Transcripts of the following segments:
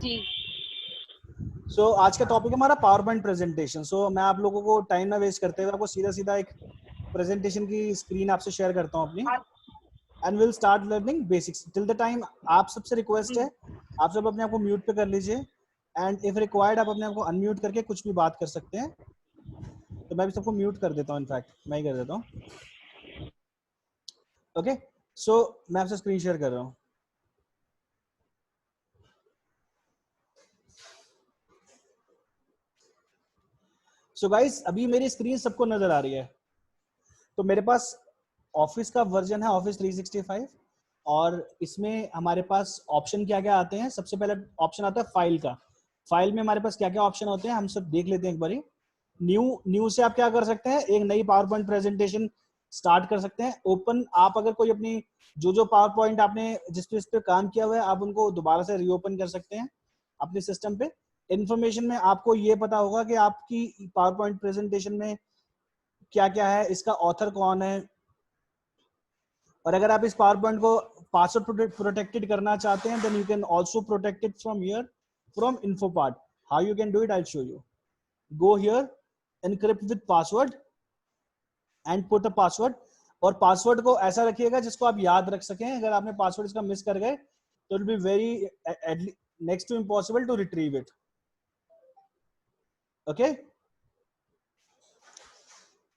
जी। आज का टॉपिक है हमारा पावर पॉइंट प्रेजेंटेशन। मैं आप लोगों को टाइम ना वेस्ट करते हुए आपको सीधा सीधा एक प्रेजेंटेशन की स्क्रीन आपसे शेयर करता हूँ अपनी, and will start learning basics. Till the time आप सबसे रिक्वेस्ट है, आप सब अपने आप को म्यूट पे कर लीजिए, एंड इफ रिक्वायर्ड आप अपने आप को अनम्यूट करके कुछ भी बात कर सकते हैं। तो मैं भी सबको म्यूट कर देता हूँ, इनफैक्ट मैं ही कर देता हूँ। ओके, मैं आपसे स्क्रीन शेयर कर रहा हूँ। गाइस, अभी मेरी स्क्रीन सबको नजर आ रही है। तो मेरे पास ऑफिस का वर्जन है, ऑफिस 365, और इसमें हमारे पास ऑप्शन क्या क्या आते हैं। सबसे पहले ऑप्शन आता है फाइल का। फाइल में हमारे पास क्या क्या ऑप्शन होते हैं हम सब देख लेते हैं एक बारी। न्यू से आप क्या कर सकते हैं, एक नई पावर पॉइंट प्रेजेंटेशन स्टार्ट कर सकते हैं। ओपन, आप अगर कोई अपनी जो पावर पॉइंट आपने जिस पे काम किया हुआ है, आप उनको दोबारा से रीओपन कर सकते हैं अपने सिस्टम पे। इंफॉर्मेशन में आपको ये पता होगा कि आपकी पावर पॉइंट प्रेजेंटेशन में क्या क्या है, इसका ऑथर कौन है, और अगर आप इस पावर पॉइंट को पासवर्ड प्रोटेक्टेड करना चाहते हैं, then you can also protect it from here, from info part. How you can do it, I will show you. Go here, encrypt with password and put a password. और password को ऐसा रखिएगा जिसको आप याद रख सकें। अगर आपने पासवर्ड इसका मिस कर गए तो it will be very next to impossible to retrieve it. Okay,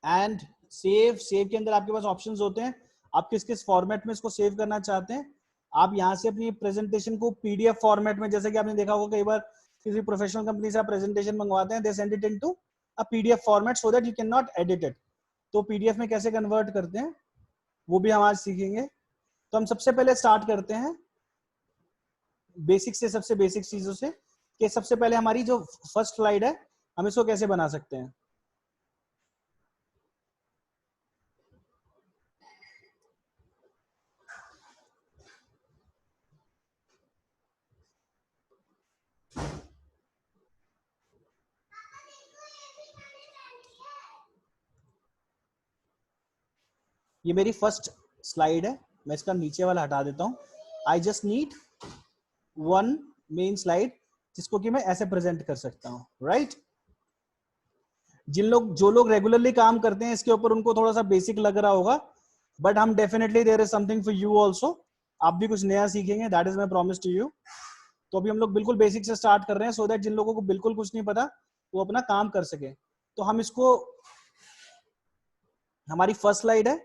and save के अंदर आपके पास ऑप्शंस होते हैं, आप किस किस फॉर्मेट में इसको सेव करना चाहते हैं। आप यहाँ से अपनी प्रेजेंटेशन को पीडीएफ फॉर्मेट में, जैसे कि आपने देखा होगा कई बार किसी प्रोफेशनल कंपनी से आप प्रेजेंटेशन मंगवाते हैं, they send it into a PDF format so that you can not edit it. तो पीडीएफ में कैसे कन्वर्ट करते हैं वो भी हम आज सीखेंगे। तो हम सबसे पहले स्टार्ट करते हैं बेसिक से, सबसे बेसिक चीजों से, कि सबसे पहले हमारी जो फर्स्ट स्लाइड है हम इसको कैसे बना सकते हैं। ये मेरी फर्स्ट स्लाइड है, मैं इसका नीचे वाला हटा देता हूं। I just need one main slide जिसको कि मैं ऐसे प्रेजेंट कर सकता हूं, राइट। जो लोग रेगुलरली काम करते हैं इसके ऊपर, उनको थोड़ा सा बेसिक लग रहा होगा, बट हम definitely there is something for you also. आप भी कुछ नया सीखेंगे, that is my promise to you. तो अभी हम लोग बिल्कुल बेसिक से स्टार्ट कर रहे हैं, सो दैट जिन लोगों को बिल्कुल कुछ नहीं पता वो अपना काम कर सके। तो हम इसको, हमारी फर्स्ट स्लाइड है,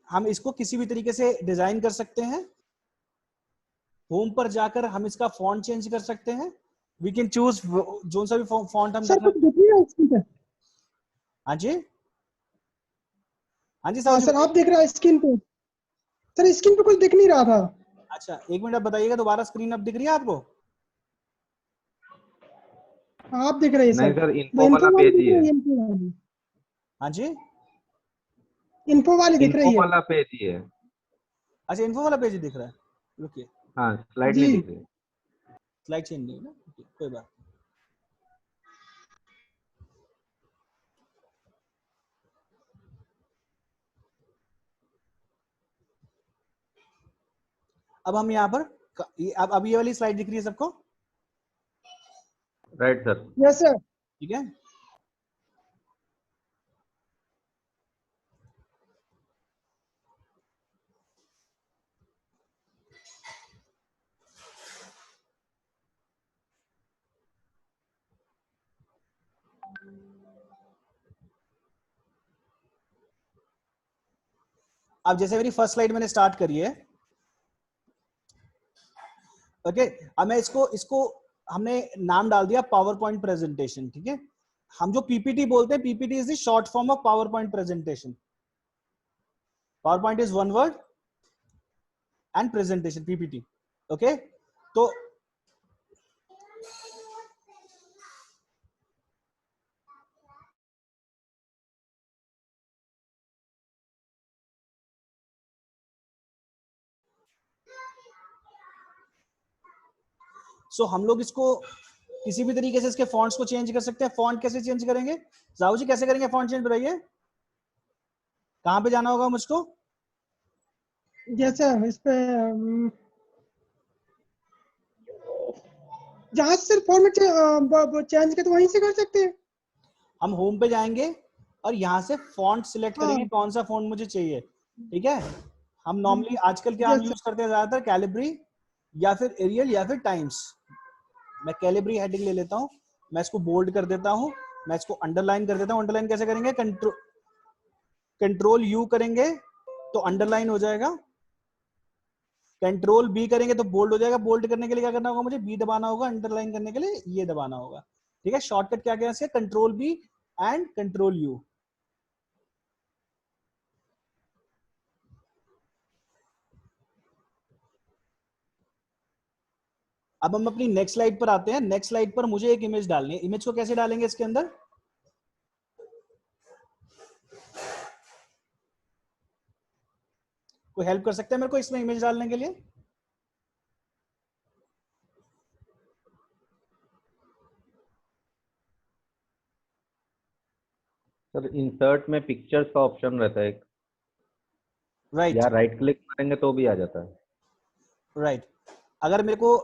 हम इसको किसी भी तरीके से डिजाइन कर सकते हैं। होम पर जाकर हम इसका फॉन्ट चेंज कर सकते हैं। वी कैन चूज जो सा भी फॉन्ट हम सर देखना। कुछ दिख नहीं रहा स्क्रीन पे? हाँ जी, हाँ जी हाँ साहब। सर, आप दिख रहा है स्क्रीन पे? सर स्क्रीन पे कुछ दिख नहीं रहा था। अच्छा, एक मिनट, आप बताइएगा दोबारा। स्क्रीन अब दिख रही है आपको? आप दिख रहे हैं नहीं सर। सर, वो इन्फो वाला इन्फो वाली पेज दिख ही है। रही है, इन्फो वाली। हाँ जी, इन्फो वाली दिख इन्फो रही है। वाला पेज ही है। अच्छा, इन्फो वाला पेज दिख रहा है। रुकिए, हाँ, स्लाइड जी नहीं दिख रही। स्लाइड चेंज नहीं है ना, okay, कोई बात। अब हम यहाँ पर अब ये वाली स्लाइड दिख रही है सबको? Right sir. Yes sir. ठीक है, अब जैसे मेरी फर्स्ट स्लाइड मैंने स्टार्ट करी है, ओके। अब मैं इसको इसको हमने नाम डाल दिया पावर पॉइंट प्रेजेंटेशन, ठीक है। हम जो पीपीटी बोलते हैं, PPT is the short form of power point presentation. Power point is one word and presentation PPT, okay. तो हम लोग इसको किसी भी तरीके से इसके फॉन्ट्स को चेंज कर सकते हैं। फॉन्ट कैसे चेंज करेंगे जाऊ जी, कैसे करेंगे फॉन्ट चेंज, बताइए। कहां पे जाना होगा मुझको? यस सर, इस पे जहाँ से फॉर्मेट चेंज के तो वहीं से कर सकते हैं। हम होम पे जाएंगे और यहाँ से फॉन्ट सिलेक्ट हाँ करेंगे कौन सा फॉन्ट मुझे चाहिए, ठीक है। हम नॉर्मली आजकल क्या हम यस यूज करते हैं ज्यादातर, कैलिब्री या फिर एरियल या फिर टाइम्स। मैं कैलिब्री हेडिंग ले लेता हूँ, मैं इसको बोल्ड कर देता हूँ, मैं इसको अंडरलाइन कर देता हूँ। अंडरलाइन कैसे करेंगे, कंट्रोल यू करेंगे तो अंडरलाइन हो जाएगा, कंट्रोल बी करेंगे तो बोल्ड हो जाएगा। बोल्ड करने के लिए क्या करना होगा, मुझे बी दबाना होगा, अंडरलाइन करने के लिए ये दबाना होगा, ठीक है। शॉर्टकट क्या क्या है, control B and control U. अब हम अपनी नेक्स्ट स्लाइड पर आते हैं। नेक्स्ट स्लाइड पर मुझे एक इमेज डालनी है। इमेज को कैसे डालेंगे इसके अंदर, कोई हेल्प कर सकते हैं मेरे को इसमें इमेज डालने के लिए? सर इंसर्ट में पिक्चर्स का ऑप्शन रहता है एक, राइट या राइट क्लिक करेंगे तो भी आ जाता है। राइट। अगर मेरे को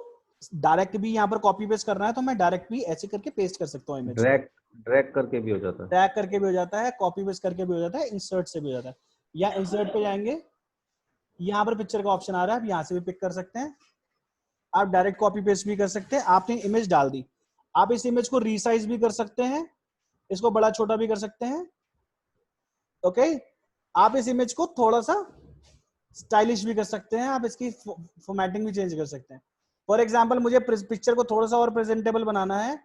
डायरेक्ट भी यहाँ पर कॉपी पेस्ट करना है तो मैं डायरेक्ट भी ऐसे करके पेस्ट कर सकता हूँ इमेज को। ड्रैग ड्रैग करके भी हो जाता है। ड्रैग करके भी हो जाता है, कॉपी पेस्ट करके भी हो जाता है, इंसर्ट से भी हो जाता है। या इंसर्ट पे जाएंगे, यहाँ पर पिक्चर का ऑप्शन आ रहा है, आप यहाँ से भी पिक कर सकते हैं। आप डायरेक्ट कॉपी पेस्ट भी कर सकते हैं। आपने इमेज डाल दी, आप इस इमेज को रीसाइज भी कर सकते हैं, इसको बड़ा छोटा भी कर सकते हैं, ओके। आप इस इमेज को थोड़ा सा स्टाइलिश भी कर सकते हैं, आप इसकी फॉर्मेटिंग भी चेंज कर सकते हैं। फॉर एग्जाम्पल मुझे पिक्चर को थोड़ा सा और प्रेजेंटेबल बनाना है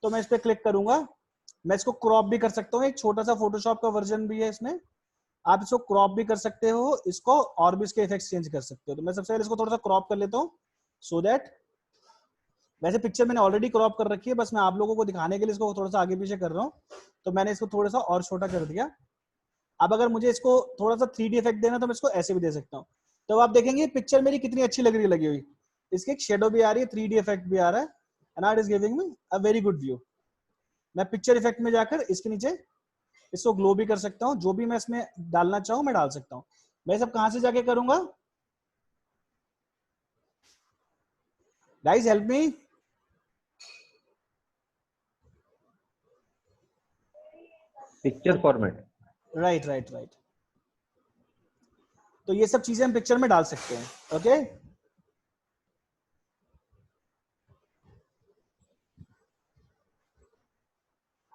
तो मैं इस पर क्लिक करूंगा। मैं इसको क्रॉप भी कर सकता हूँ, एक छोटा सा फोटोशॉप का वर्जन भी है इसमें, आप इसको क्रॉप भी कर सकते हो इसको, और भी इसके इफेक्ट्स चेंज कर सकते हो। तो मैं सबसे पहले इसको थोड़ा सा क्रॉप कर लेता हूँ सो दैट, वैसे पिक्चर मैंने ऑलरेडी क्रॉप कर रखी है, बस मैं आप लोगों को दिखाने के लिए इसको थोड़ा सा आगे पीछे कर रहा हूँ, तो मैंने इसको थोड़ा सा और छोटा कर दिया। अब अगर मुझे इसको थोड़ा सा 3D इफेक्ट देना तो मैं इसको ऐसे भी दे सकता हूँ। तो आप देखेंगे पिक्चर मेरी कितनी अच्छी लग रही है, लगी हुई, इसकी एक शेडो भी आ रही है, 3D इफेक्ट भी आ रहा है, and it is giving me a very good view. मैं पिक्चर इफेक्ट में जाकर इसके नीचे इसको ग्लो भी कर सकता हूँ, जो भी मैं इसमें डालना चाहूँ मैं डाल सकता हूँ। मैं सब कहां से जाके करूंगा, guys help me. Picture format. Right right right. तो ये सब चीजें हम पिक्चर में डाल सकते हैं, ओके।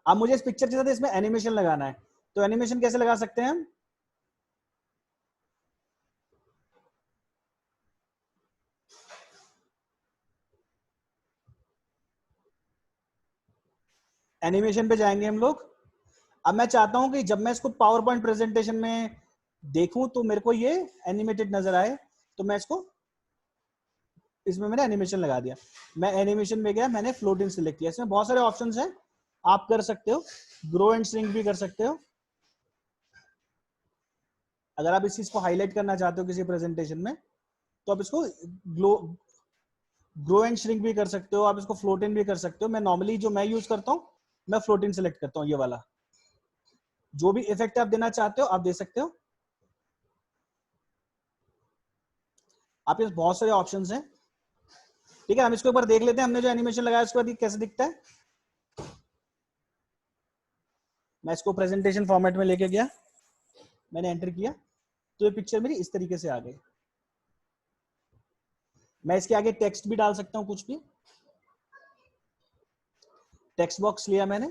अब मुझे इस पिक्चर के साथ इसमें एनिमेशन लगाना है, तो एनिमेशन कैसे लगा सकते हैं हम, एनिमेशन पे जाएंगे हम लोग। अब मैं चाहता हूं कि जब मैं इसको पावर पॉइंट प्रेजेंटेशन में देखूं तो मेरे को ये एनिमेटेड नजर आए, तो मैं इसको इसमें मैंने एनिमेशन लगा दिया। मैं एनिमेशन में गया, मैंने फ्लोटिंग सिलेक्ट किया। इसमें बहुत सारे ऑप्शंस हैं, आप कर सकते हो, ग्रो एंड श्रिंक भी कर सकते हो। अगर आप इस चीज को हाईलाइट करना चाहते हो किसी प्रेजेंटेशन में तो आप इसको ग्लो ग्रो एंड श्रिंक भी कर सकते हो, आप इसको फ्लोटिंग भी कर सकते हो। मैं नॉर्मली जो मैं यूज करता हूँ, मैं फ्लोटिंग सिलेक्ट करता हूँ, ये वाला। जो भी इफेक्ट आप देना चाहते हो आप दे सकते हो। आप इस बहुत सारे ऑप्शंस हैं, ठीक है। हम इसको एक बार देख लेते हैं, हमने जो एनिमेशन लगाया उसके बाद कैसे दिखता है। मैं इसको प्रेजेंटेशन फॉर्मेट में लेके गया, मैंने एंटर किया, तो ये पिक्चर मेरी इस तरीके से आ गई। मैं इसके आगे टेक्स्ट भी डाल सकता हूँ, कुछ भी टेक्स्ट बॉक्स लिया मैंने।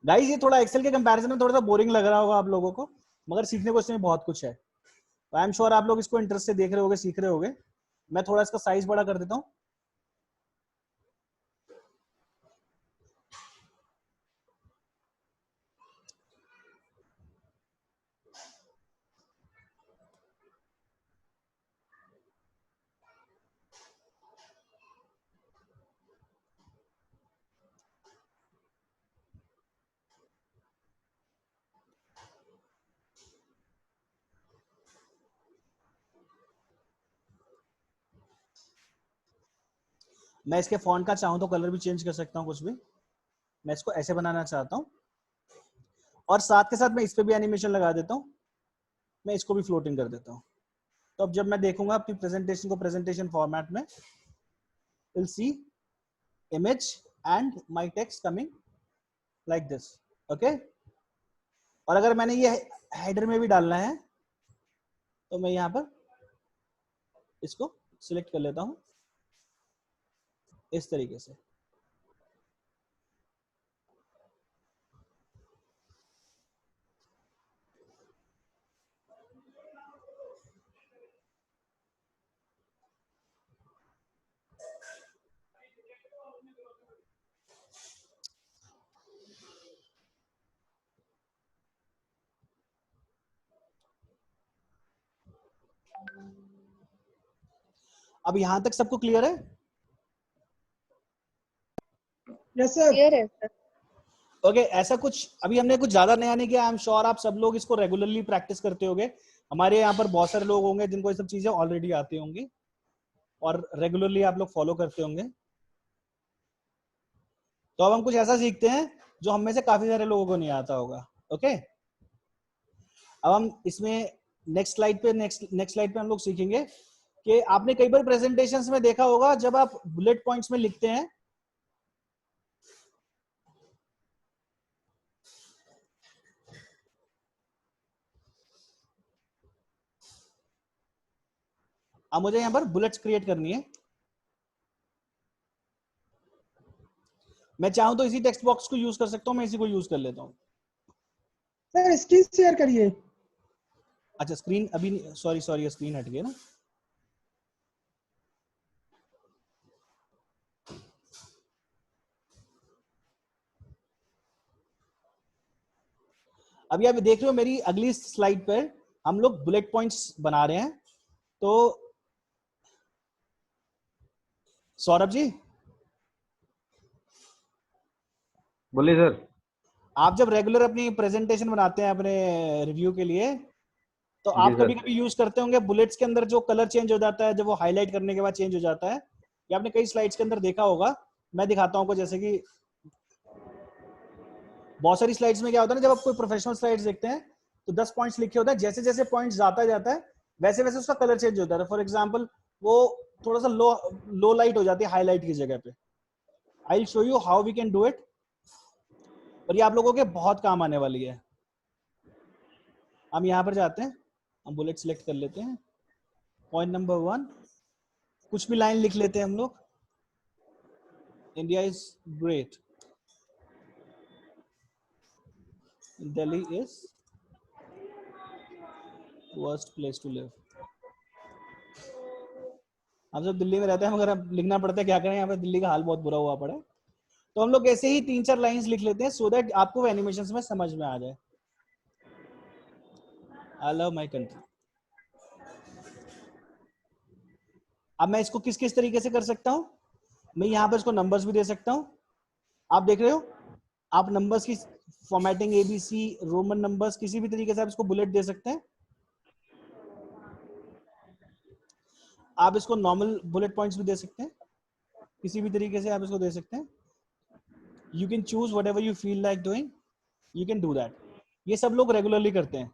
गाइस ये थोड़ा एक्सेल के कंपैरिजन में थोड़ा सा बोरिंग लग रहा होगा आप लोगों को, मगर सीखने को इसमें बहुत कुछ है। आई एम श्योर आप लोग इसको इंटरेस्ट से देख रहे होगे, सीख रहे होगे। मैं थोड़ा इसका साइज बड़ा कर देता हूँ। मैं इसके फॉन्ट का चाहूँ तो कलर भी चेंज कर सकता हूँ, कुछ भी। मैं इसको ऐसे बनाना चाहता हूँ और साथ के साथ मैं इस पे भी एनिमेशन लगा देता हूँ, मैं इसको भी फ्लोटिंग कर देता हूँ। तो अब जब मैं देखूंगा अपनी प्रेजेंटेशन को प्रेजेंटेशन फॉर्मेट में, will see image and my text coming like this, okay. और अगर मैंने ये हेडर में भी डालना है तो मैं यहाँ पर इसको सिलेक्ट कर लेता हूँ इस तरीके से। अब यहां तक सबको क्लियर है? Yes sir. क्लियर है सर। ओके ऐसा कुछ अभी हमने कुछ ज्यादा नया नहीं किया। आई एम श्योर आप सब लोग इसको रेगुलरली प्रैक्टिस करते होंगे। हमारे यहाँ पर बहुत सारे लोग होंगे जिनको ये सब चीजें ऑलरेडी आती होंगी और रेगुलरली आप लोग फॉलो करते होंगे। तो अब हम कुछ ऐसा सीखते हैं जो हम में से काफी सारे लोगों को नहीं आता होगा। ओके अब हम इसमें नेक्स्ट स्लाइड पे हम लोग सीखेंगे कि आपने कई बार प्रेजेंटेशंस में देखा होगा जब आप बुलेट पॉइंट्स में लिखते हैं अब मुझे यहाँ पर बुलेट्स क्रिएट करनी है। मैं चाहूं तो इसी टेक्स्ट बॉक्स को यूज कर सकता हूं, मैं इसी को यूज कर लेता हूं। सर स्क्रीन शेयर करिए। अच्छा स्क्रीन अभी सॉरी स्क्रीन हट गई ना। अभी आप देख रहे हो मेरी अगली स्लाइड पर हम लोग बुलेट पॉइंट्स बना रहे हैं। तो सौरभ जी बोलिए सर। आप जब रेगुलर अपनी प्रेजेंटेशन बनाते हैं अपने रिव्यू के लिए तो जी आप सर। कभी कभी यूज करते होंगे बुलेट्स के अंदर जो कलर चेंज हो जाता है जब वो हाईलाइट करने के बाद चेंज हो जाता है। ये आपने कई स्लाइड्स के अंदर देखा होगा। मैं दिखाता हूं आपको। जैसे कि बहुत सारी स्लाइड्स में क्या होता है ना, जब आप कोई प्रोफेशनल स्लाइड्स देखते हैं तो 10 पॉइंट्स लिखे होते हैं, जैसे जैसे पॉइंट्स जाता है वैसे वैसे उसका कलर चेंज होता है। फॉर एग्जांपल वो थोड़ा सा लो लाइट हो जाती है हाईलाइट की जगह पे। I will show you how we can do it और ये आप लोगों के बहुत काम आने वाली है। हम यहाँ पर जाते हैं, हम बुलेट सिलेक्ट कर लेते हैं। पॉइंट नंबर 1 कुछ भी लाइन लिख लेते हैं हम लोग। India is great, Delhi is worst place to live. हम सब दिल्ली में रहते हैं मगर अब लिखना पड़ता है, क्या करें, यहाँ पे दिल्ली का हाल बहुत बुरा हुआ पड़ा है। तो हम लोग ऐसे ही 3-4 लाइंस लिख लेते हैं सो दैट आपको वो एनिमेशंस में समझ में आ जाए। I love my country. अब मैं इसको किस किस तरीके से कर सकता हूँ, मैं यहाँ पर इसको नंबर्स भी दे सकता हूँ। आप देख रहे हो, आप नंबर्स की फॉर्मेटिंग ABC रोमन नंबर्स किसी भी तरीके से आप इसको बुलेट दे सकते हैं। आप इसको नॉर्मल बुलेट पॉइंट्स भी दे सकते हैं, किसी भी तरीके से आप इसको दे सकते हैं। You can choose what ever you feel like doing, you can do that. ये सब लोग रेगुलरली करते हैं।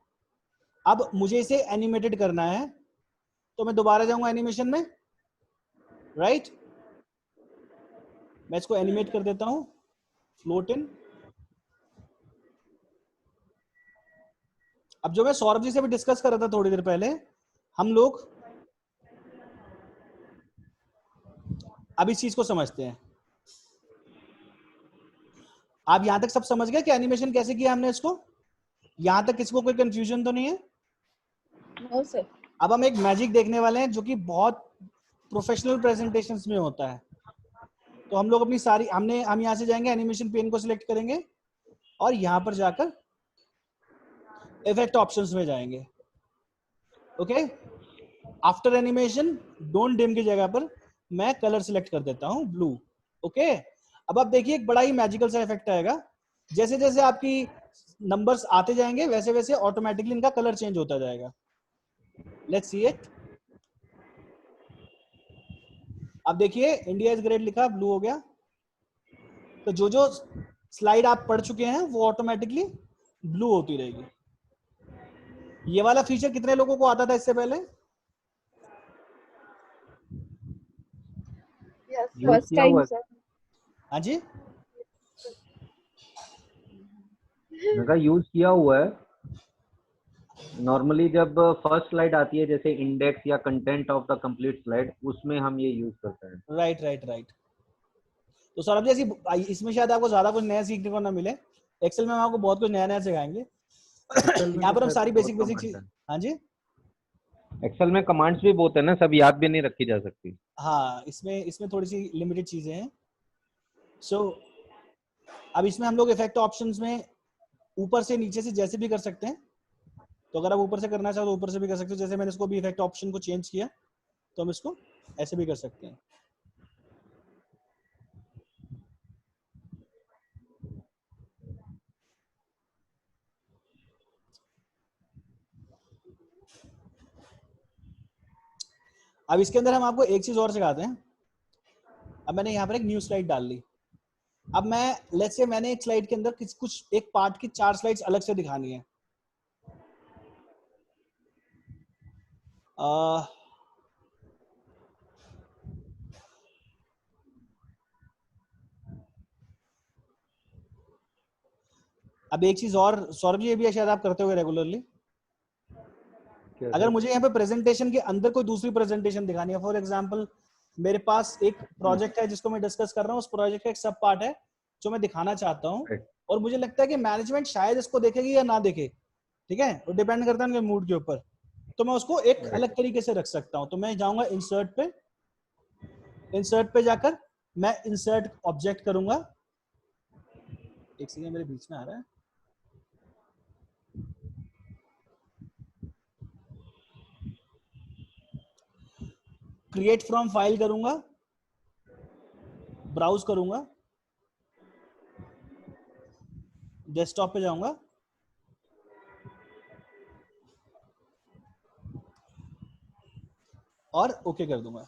अब मुझे इसे एनिमेटेड करना है तो मैं दोबारा जाऊंगा एनिमेशन में, राइट। मैं इसको एनिमेट कर देता हूं, फ्लोट इन। अब जो मैं सौरभ जी से भी डिस्कस कर रहा था थोड़ी देर पहले, हम लोग अब इस चीज को समझते हैं। आप यहां तक सब समझ गए कि एनिमेशन कैसे किया हमने इसको? यहां तक किसी को कोई कंफ्यूजन तो नहीं है? No sir. अब हम एक मैजिक देखने वाले हैं जो कि बहुत प्रोफेशनल प्रेजेंटेशंस में होता है। तो हम लोग अपनी सारी हम यहाँ से जाएंगे, एनिमेशन पेन को सिलेक्ट करेंगे और यहां पर जाकर इफेक्ट ऑप्शंस में जाएंगे। Okay after animation don't dim की जगह पर मैं कलर सिलेक्ट कर देता हूं ब्लू। ओके अब आप देखिए एक बड़ा ही मैजिकल सा इफेक्ट आएगा। जैसे जैसे आपकी नंबर्स आते जाएंगे वैसे वैसे ऑटोमेटिकली इनका कलर चेंज होता जाएगा। Let's see it. अब देखिए इंडिया इज ग्रेट लिखा, ब्लू हो गया। तो जो जो स्लाइड आप पढ़ चुके हैं वो ऑटोमेटिकली ब्लू होती रहेगी। ये वाला फीचर कितने लोगों को आता था इससे पहले? Yes, यूज first किया time, हुआ है। sir. हाँ जी, मैंने कहा यूज किया हुआ है। नॉर्मली जब फर्स्ट स्लाइड आती है जैसे इंडेक्स या content of the complete slide, उसमें हम ये यूज करते हैं। Right right right. तो सौरभ जी ऐसी इसमें शायद आपको ज्यादा कुछ नया सीखने को ना मिले, एक्सेल में हम आपको बहुत कुछ नया नया सिखाएंगे। एक्सेल में यहाँ तो पर हम शायद सारी बहुत बेसिक बेसिक कमांड चीज, है। हाँ जी, एक्सेल में कमांड्स भी बहुत है ना, सब याद भी नहीं रखी जा सकती। हाँ इसमें इसमें थोड़ी सी लिमिटेड चीजें हैं। सो अब इसमें हम लोग इफेक्ट ऑप्शंस में ऊपर से नीचे से जैसे भी कर सकते हैं। तो अगर आप ऊपर से करना चाहो तो ऊपर से भी कर सकते हो, जैसे मैंने इसको भी इफेक्ट ऑप्शन को चेंज किया तो हम इसको ऐसे भी कर सकते हैं। अब इसके अंदर हम आपको एक चीज और सिखाते हैं। अब मैंने यहाँ पर एक न्यू स्लाइड डाल ली। अब मैं लेट्स से मैंने एक स्लाइड के अंदर कुछ एक पार्ट की 4 स्लाइड्स अलग से दिखानी है। अब एक चीज और सौरभ जी, ये भी शायद आप करते हुए रेगुलरली, अगर मुझे यहाँ पे प्रेजेंटेशन के अंदर कोई दूसरी प्रेजेंटेशन दिखानी है, फॉर एग्जांपल मेरे पास एक प्रोजेक्ट है जिसको मैं डिस्कस कर रहा हूँ, उस प्रोजेक्ट का एक सब पार्ट है जो मैं दिखाना चाहता हूँ, और मुझे लगता है कि मैनेजमेंट शायद इसको देखेगी या ना देखे, ठीक है, वो डिपेंड करता है उनके मूड के ऊपर, तो मैं उसको एक अलग तरीके से रख सकता हूँ। तो मैं जाऊंगा इंसर्ट पे जाकर मैं इंसर्ट ऑब्जेक्ट करूंगा। एक सेकंड मेरे बीच में आ रहा है, क्रिएट फ्रॉम फाइल करूंगा, ब्राउज करूंगा, डेस्कटॉप पे जाऊंगा, और ओके कर दूंगा।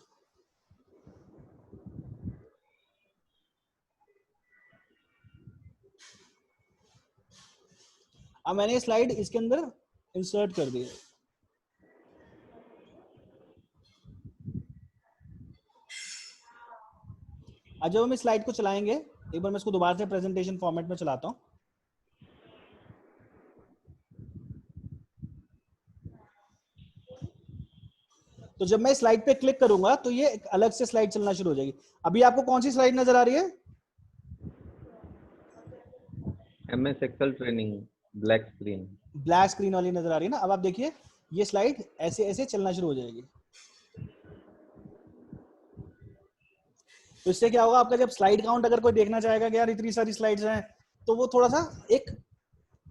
अब मैंने स्लाइड इसके अंदर इंसर्ट कर दी है। अब जब हम इस स्लाइड को चलाएंगे, एक बार मैं इसको दोबारा से प्रेजेंटेशन फॉर्मेट में चलाता हूं। तो जब मैं स्लाइड पे क्लिक करूंगा तो ये एक अलग से स्लाइड चलना शुरू हो जाएगी। अभी आपको कौन सी स्लाइड नजर आ रही है? MS Excel training, black screen. Black screen वाली नजर आ रही है ना। अब आप देखिए ये स्लाइड ऐसे ऐसे चलना शुरू हो जाएगी। तो इससे क्या होगा, आपका जब स्लाइड काउंट अगर कोई देखना चाहेगा कि यार इतनी सारी स्लाइड्स हैं, तो वो थोड़ा सा एक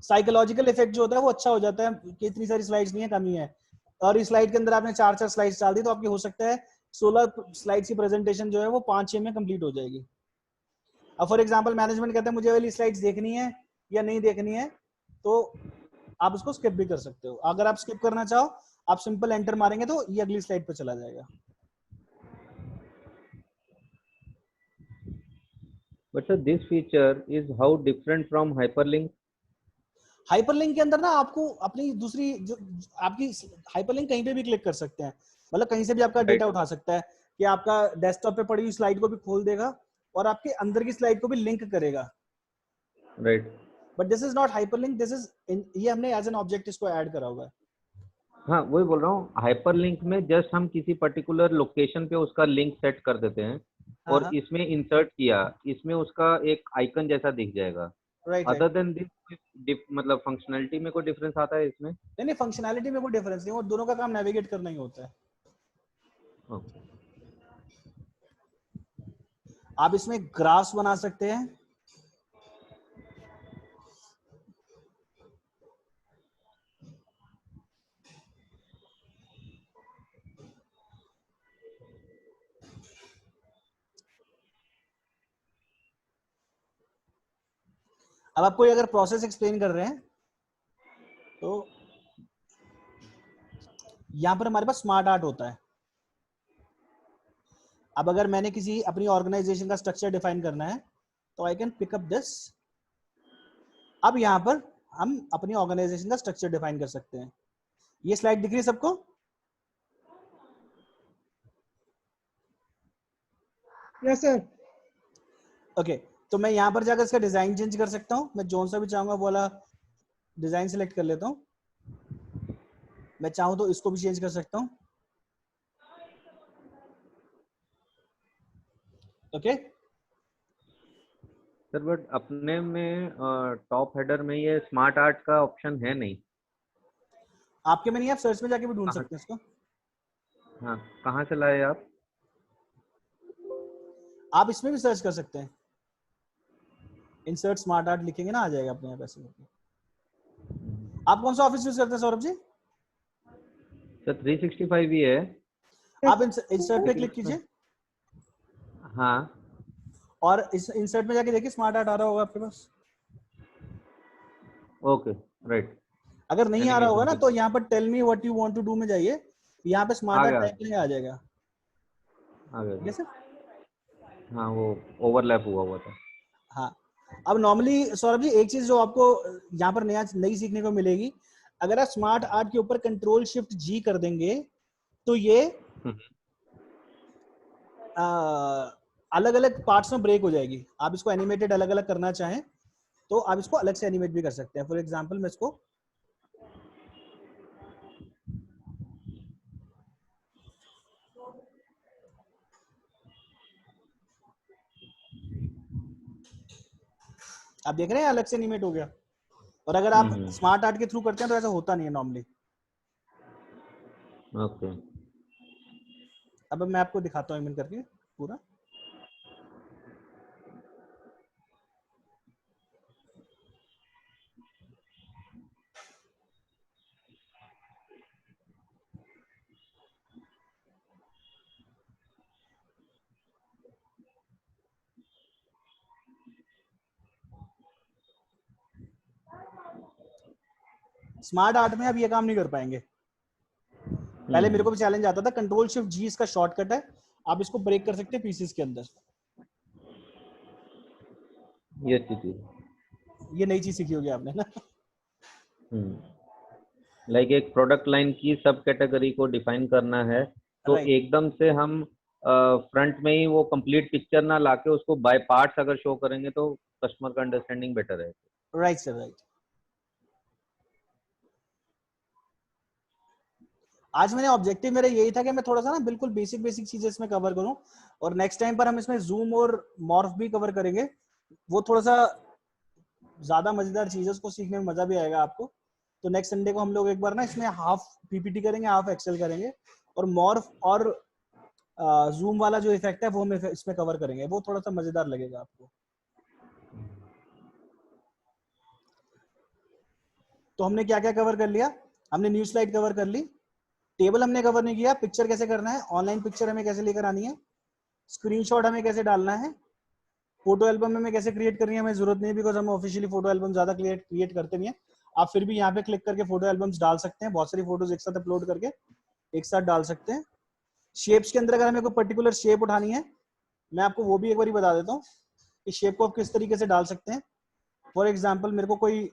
साइकोलॉजिकल इफेक्ट जो होता है वो अच्छा हो जाता है कि इतनी सारी स्लाइड्स नहीं है, कमी है। और इस स्लाइड के अंदर आपने 4 स्लाइड्स डाल दी तो आपकी हो सकता है 16 स्लाइड्स की प्रेजेंटेशन जो है वो 5-6 में कंप्लीट हो जाएगी। अब फॉर एग्जांपल मैनेजमेंट कहता है मुझे वाली स्लाइड्स देखनी है या नहीं देखनी है, तो आप उसको स्किप भी कर सकते हो। अगर आप स्किप करना चाहो, आप सिंपल एंटर मारेंगे तो ये अगली स्लाइड पे चला जाएगा। But sir, this feature is how different from hyperlink? Hyperlink के अंदर ना आपको अपनी दूसरी जो आपकी हाइपरलिंक कहीं पे भी क्लिक कर सकते हैं, मतलब कहीं से भी आपका डेटा उठा सकता है कि आपका डेस्कटॉप पे पड़ी हुई स्लाइड को भी खोल देगा और आपके अंदर की स्लाइड को भी लिंक करेगा। Right. But this is not hyperlink, this is ये हमने एज एन ऑब्जेक्ट इसको ऐड करा हुआ है। हाँ वही बोल रहा हूँ, हाइपरलिंक में जस्ट हम किसी पर्टिकुलर लोकेशन पे उसका लिंक सेट कर देते हैं हाँ और हाँ, इसमें इंसर्ट किया, इसमें उसका एक आइकन जैसा दिख जाएगा। Right other right. Then this मतलब फंक्शनैलिटी में कोई डिफरेंस आता है इसमें? नहीं नहीं, फंक्शनैलिटी में कोई डिफरेंस नहीं, वो दोनों का काम नेविगेट करना ही होता है। ओके। आप इसमें ग्राफ्स बना सकते हैं, अब आपको अगर प्रोसेस एक्सप्लेन कर रहे हैं तो यहां पर हमारे पास स्मार्ट आर्ट होता है। अब अगर मैंने किसी अपनी ऑर्गेनाइजेशन का स्ट्रक्चर डिफाइन करना है तो I can pick up this. अब यहाँ पर हम अपनी ऑर्गेनाइजेशन का स्ट्रक्चर डिफाइन कर सकते हैं। ये स्लाइड दिख रही है सबको? Yes sir. ओके, तो मैं यहाँ पर जाकर इसका डिजाइन चेंज कर सकता हूँ। मैं जोन सा भी चाहूंगा वो वाला डिजाइन सिलेक्ट कर लेता हूँ। मैं चाहूँ तो इसको भी चेंज कर सकता हूँ। ओके सर बट अपने में टॉप हेडर में ये स्मार्ट आर्ट का ऑप्शन है नहीं। आपके में नहीं, आप सर्च में जाके भी ढूंढ कहाँ? सकते हैं इसको। हाँ, कहाँ से लाए आप? आप इसमें भी सर्च कर सकते हैं, इंसर्ट स्मार्ट आर्ट लिखेंगे ना, आ जाएगा अपने यहाँ पैसे। आप कौन सा ऑफिस यूज करते हैं सौरभ जी? सर 365 ही है। आप इंसर्ट पे क्लिक कीजिए हाँ, और इस इंसर्ट में जाके देखिए स्मार्ट आर्ट आ रहा होगा आपके पास। Okay right. अगर नहीं आ रहा होगा ना एनिमेशन तो यहाँ पर tell me what you want to do में जाइए, यहाँ पे स्मार्ट आ आर्ट गया। टाइप में आ जाएगा। आ गया। ठीक है सर? हाँ, वो ओवरलैप हुआ हुआ था। हाँ, अब नॉर्मली सौरभ जी एक चीज जो आपको यहाँ पर नई सीखने को मिलेगी, अगर आप स्मार्ट आर्ट के ऊपर कंट्रोल शिफ्ट जी कर देंगे तो ये अलग अलग पार्ट्स में ब्रेक हो जाएगी। आप इसको एनिमेटेड अलग अलग करना चाहें तो आप इसको अलग से एनिमेट भी कर सकते हैं। फॉर एग्जांपल मैं इसको आप देख रहे हैं अलग से एनिमेट हो गया। और अगर आप स्मार्ट आर्ट के थ्रू करते हैं तो ऐसा होता नहीं है नॉर्मली। ओके। अब मैं आपको दिखाता हूँ एनिमेट करके पूरा। स्मार्ट आर्ट में आप ये काम नहीं कर पाएंगे। पहले मेरे को भी चैलेंज आता था, कंट्रोल शिफ्ट जी इसका शॉर्टकट है, आप इसको ब्रेक कर सकते हैं पीसेस के अंदर। ये अच्छी चीज। ये नई चीज सीखी होगी आपने ना। लाइक एक प्रोडक्ट लाइन की सब कैटेगरी को डिफाइन करना है तो Right. एकदम से हम फ्रंट में ही वो कंप्लीट पिक्चर ना लाके उसको बाय पार्ट्स अगर शो करेंगे तो कस्टमर का अंडरस्टैंडिंग बेटर है। Right sir, right. आज मैंने ऑब्जेक्टिव मेरा यही था कि मैं थोड़ा सा ना बिल्कुल बेसिक चीजें इसमें कवर करूं, और नेक्स्ट टाइम पर हम इसमें जूम और मॉर्फ भी कवर करेंगे। वो थोड़ा सा ज्यादा मजेदार चीज है, उसको सीखने में मजा भी आएगा आपको। तो नेक्स्ट संडे को हम लोग एक बार ना इसमें हाफ पीपीटी करेंगे, हाफ एक्सेल करेंगे, और मॉर्फ और जूम वाला जो इफेक्ट है वो हम इसमें कवर करेंगे। वो थोड़ा सा मजेदार लगेगा आपको। तो हमने क्या क्या कवर कर लिया? हमने न्यू स्लाइड कवर कर ली, टेबल हमने कवर नहीं किया, पिक्चर कैसे करना है, ऑनलाइन पिक्चर हमें कैसे लेकर आनी है, स्क्रीनशॉट हमें कैसे डालना है, फोटो एल्बम हमें कैसे क्रिएट करनी है, हमें जरूरत नहीं है बिकॉज हम ऑफिशियली फोटो एल्बम ज्यादा क्रिएट करते नहीं है। आप फिर भी यहाँ पे क्लिक करके फोटो एल्बम्स डाल सकते हैं, बहुत सारी फोटोज एक साथ अपलोड करके एक साथ डाल सकते हैं। शेप्स के अंदर अगर हमें कोई पर्टिकुलर शेप उठानी है, मैं आपको वो भी एक बार बता देता हूँ कि शेप को आप किस तरीके से डाल सकते हैं। फॉर एग्जाम्पल मेरे को कोई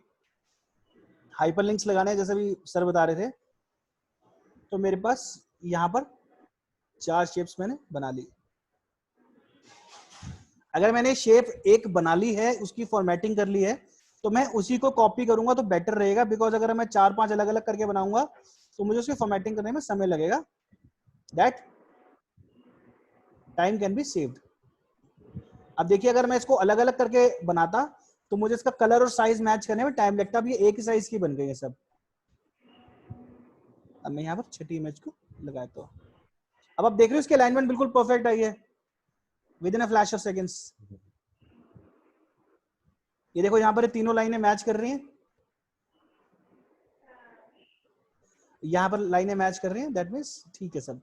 हाइपरलिंक्स लगाने हैं, जैसे भी सर बता रहे थे, तो मेरे पास यहाँ पर 4 शेप्स मैंने बना ली। अगर मैंने शेप एक बना ली है, उसकी फॉर्मेटिंग कर ली है, तो मैं उसी को कॉपी करूंगा तो बेटर रहेगा, बिकॉज अगर मैं 4-5 अलग अलग करके बनाऊंगा तो मुझे उसकी फॉर्मेटिंग करने में समय लगेगा। That time can be saved. अब देखिए अगर मैं इसको अलग अलग करके बनाता तो मुझे इसका कलर और साइज मैच करने में टाइम लगता। अब ये एक ही साइज की बन गई है सब। अब मैं यहाँ पर छठी इमेज को लगाया तो अब आप देख रहे हो इसकी अलाइनमेंट बिल्कुल परफेक्ट आई है with in a flash of seconds. ये देखो यहाँ पर तीनों लाइनें मैच कर रही हैं, यहाँ पर लाइनें मैच कर रही हैं, दैट मींस ठीक है सब।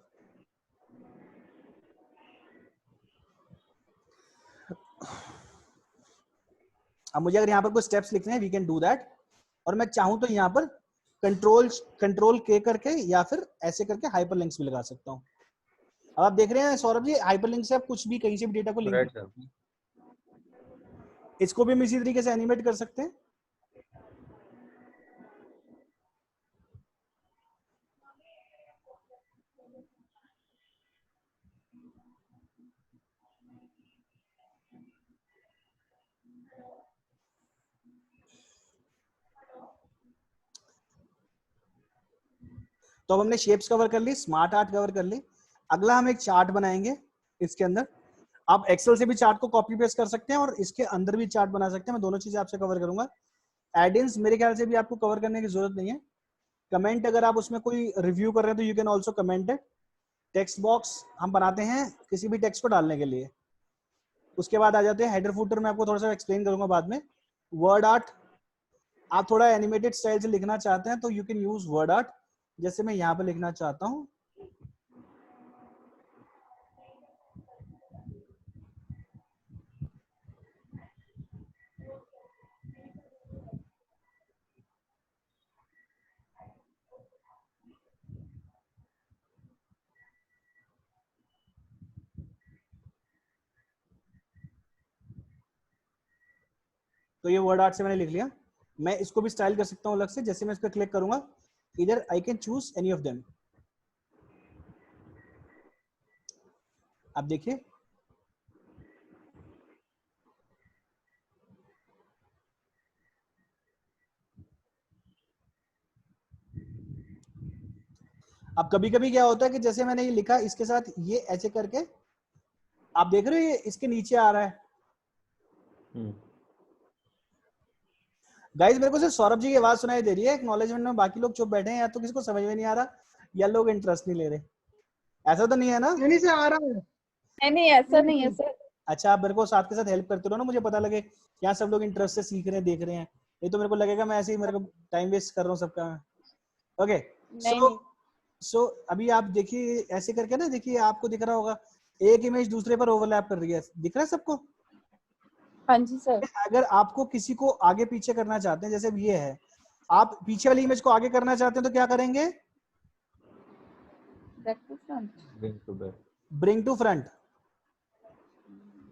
अब मुझे अगर यहाँ पर कुछ स्टेप्स लिखने हैं, वी कैन डू दैट। और मैं चाहूं तो यहाँ पर कंट्रोल के करके या फिर ऐसे करके हाइपरलिंक्स भी लगा सकता हूँ। अब आप देख रहे हैं सौरभ जी, हाइपरलिंक से आप कुछ भी कहीं से भी डेटा को लिंक राइट कर सर। सकते हैं। इसको भी हम इसी तरीके से एनिमेट कर सकते हैं। तो अब हमने शेप्स कवर कर ली, स्मार्ट आर्ट कवर कर ली। अगला हम एक चार्ट बनाएंगे इसके अंदर। आप एक्सेल से भी चार्ट को कॉपी पेस्ट कर सकते हैं और इसके अंदर भी चार्ट बना सकते हैं। मैं दोनों चीजें आपसे कवर करूंगा। एडिंग्स मेरे ख्याल से भी आपको कवर करने की जरूरत नहीं है। कमेंट अगर आप उसमें कोई रिव्यू कर रहे हैं तो you can also comment it. Text box हम बनाते हैं किसी भी टेक्स्ट को डालने के लिए। उसके बाद आ जाते हैं हेडर फुटर, मैं आपको थोड़ा सा एक्सप्लेन करूंगा बाद में। वर्ड आर्ट, आप थोड़ा एनिमेटेड स्टाइल से लिखना चाहते हैं तो you can use word art, जैसे मैं यहाँ पे लिखना चाहता हूँ। तो ये वर्ड आर्ट से मैंने लिख लिया। मैं इसको भी स्टाइल कर सकता हूँ अलग से। जैसे मैं इस पर क्लिक करूंगा, इधर I can choose any of them. आप देखिए, अब कभी कभी क्या होता है कि जैसे मैंने ये लिखा, इसके साथ ये ऐसे करके आप देख रहे हो ये इसके नीचे आ रहा है। गाइस मेरे को सिर्फ सौरभ जी की आवाज सुनाई दे रही है एक्नॉलेजमेंट में, बाकी लोग चुप बैठे हैं, या तो किसी को समझ में नहीं आ रहा या लोग इंटरेस्ट नहीं ले रहे। ऐसा तो नहीं है ना? नहीं से आ रहा है। नहीं ऐसा नहीं है सर। अच्छा, आप मेरे को साथ के साथ हेल्प करते रहो ना, मुझे पता लगे क्या सब लोग इंटरेस्ट से सीख रहे हैं, देख रहे हैं। ये तो मेरे को लगेगा मैं ऐसे ही मेरे को टाइम वेस्ट कर रहा हूँ सबका। ओके, सो अभी आप देखिए ऐसे करके ना, देखिए आपको दिख रहा होगा एक इमेज दूसरे पर ओवरलैप कर रही है, दिख रहा है सबको? हाँ जी सर। अगर आपको किसी को आगे पीछे करना चाहते हैं, जैसे ये है, आप पीछे वाली इमेज को आगे करना चाहते हैं तो क्या करेंगे? Bring to front.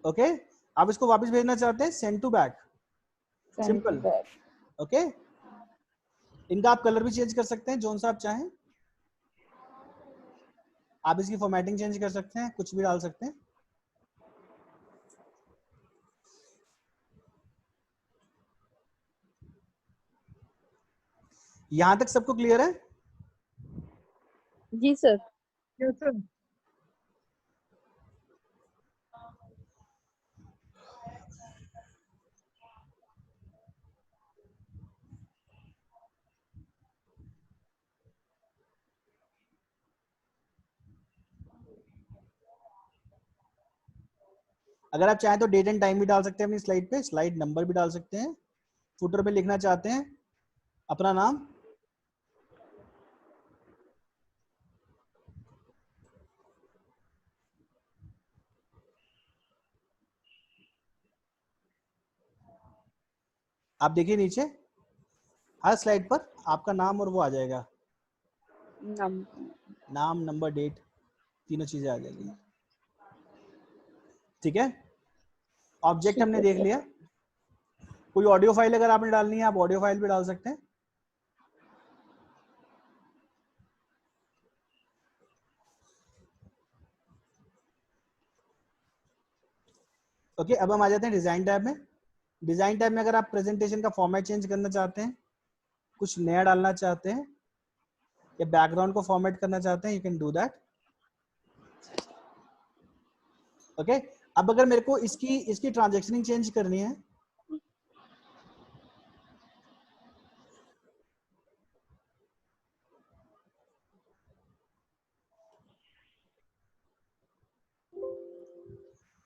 ओके, आप इसको वापस भेजना चाहते हैं, send to back. Simple. Okay, इनका आप कलर भी चेंज कर सकते हैं जोन सा आप चाहें। आप इसकी फॉर्मेटिंग चेंज कर सकते हैं, कुछ भी डाल सकते हैं। यहां तक सबको क्लियर है? जी सर। Yes sir. अगर आप चाहें तो डेट एंड टाइम भी डाल सकते हैं अपनी स्लाइड पे, स्लाइड नंबर भी डाल सकते हैं। फुटर पे लिखना चाहते हैं अपना नाम, आप देखिए नीचे हर स्लाइड पर आपका नाम और वो आ जाएगा, नाम नंबर डेट, तीनों चीजें आ जाएगी। ठीक है, ऑब्जेक्ट हमने देख लिया। कोई ऑडियो फाइल अगर आपने डालनी है, आप ऑडियो फाइल भी डाल सकते हैं। ओके, अब हम आ जाते हैं डिजाइन टैब में। डिजाइन टैब में अगर आप प्रेजेंटेशन का फॉर्मेट चेंज करना चाहते हैं, कुछ नया डालना चाहते हैं, या बैकग्राउंड को फॉर्मेट करना चाहते हैं, you can do that. Okay, अब अगर मेरे को इसकी ट्रांजैक्शनिंग चेंज करनी है,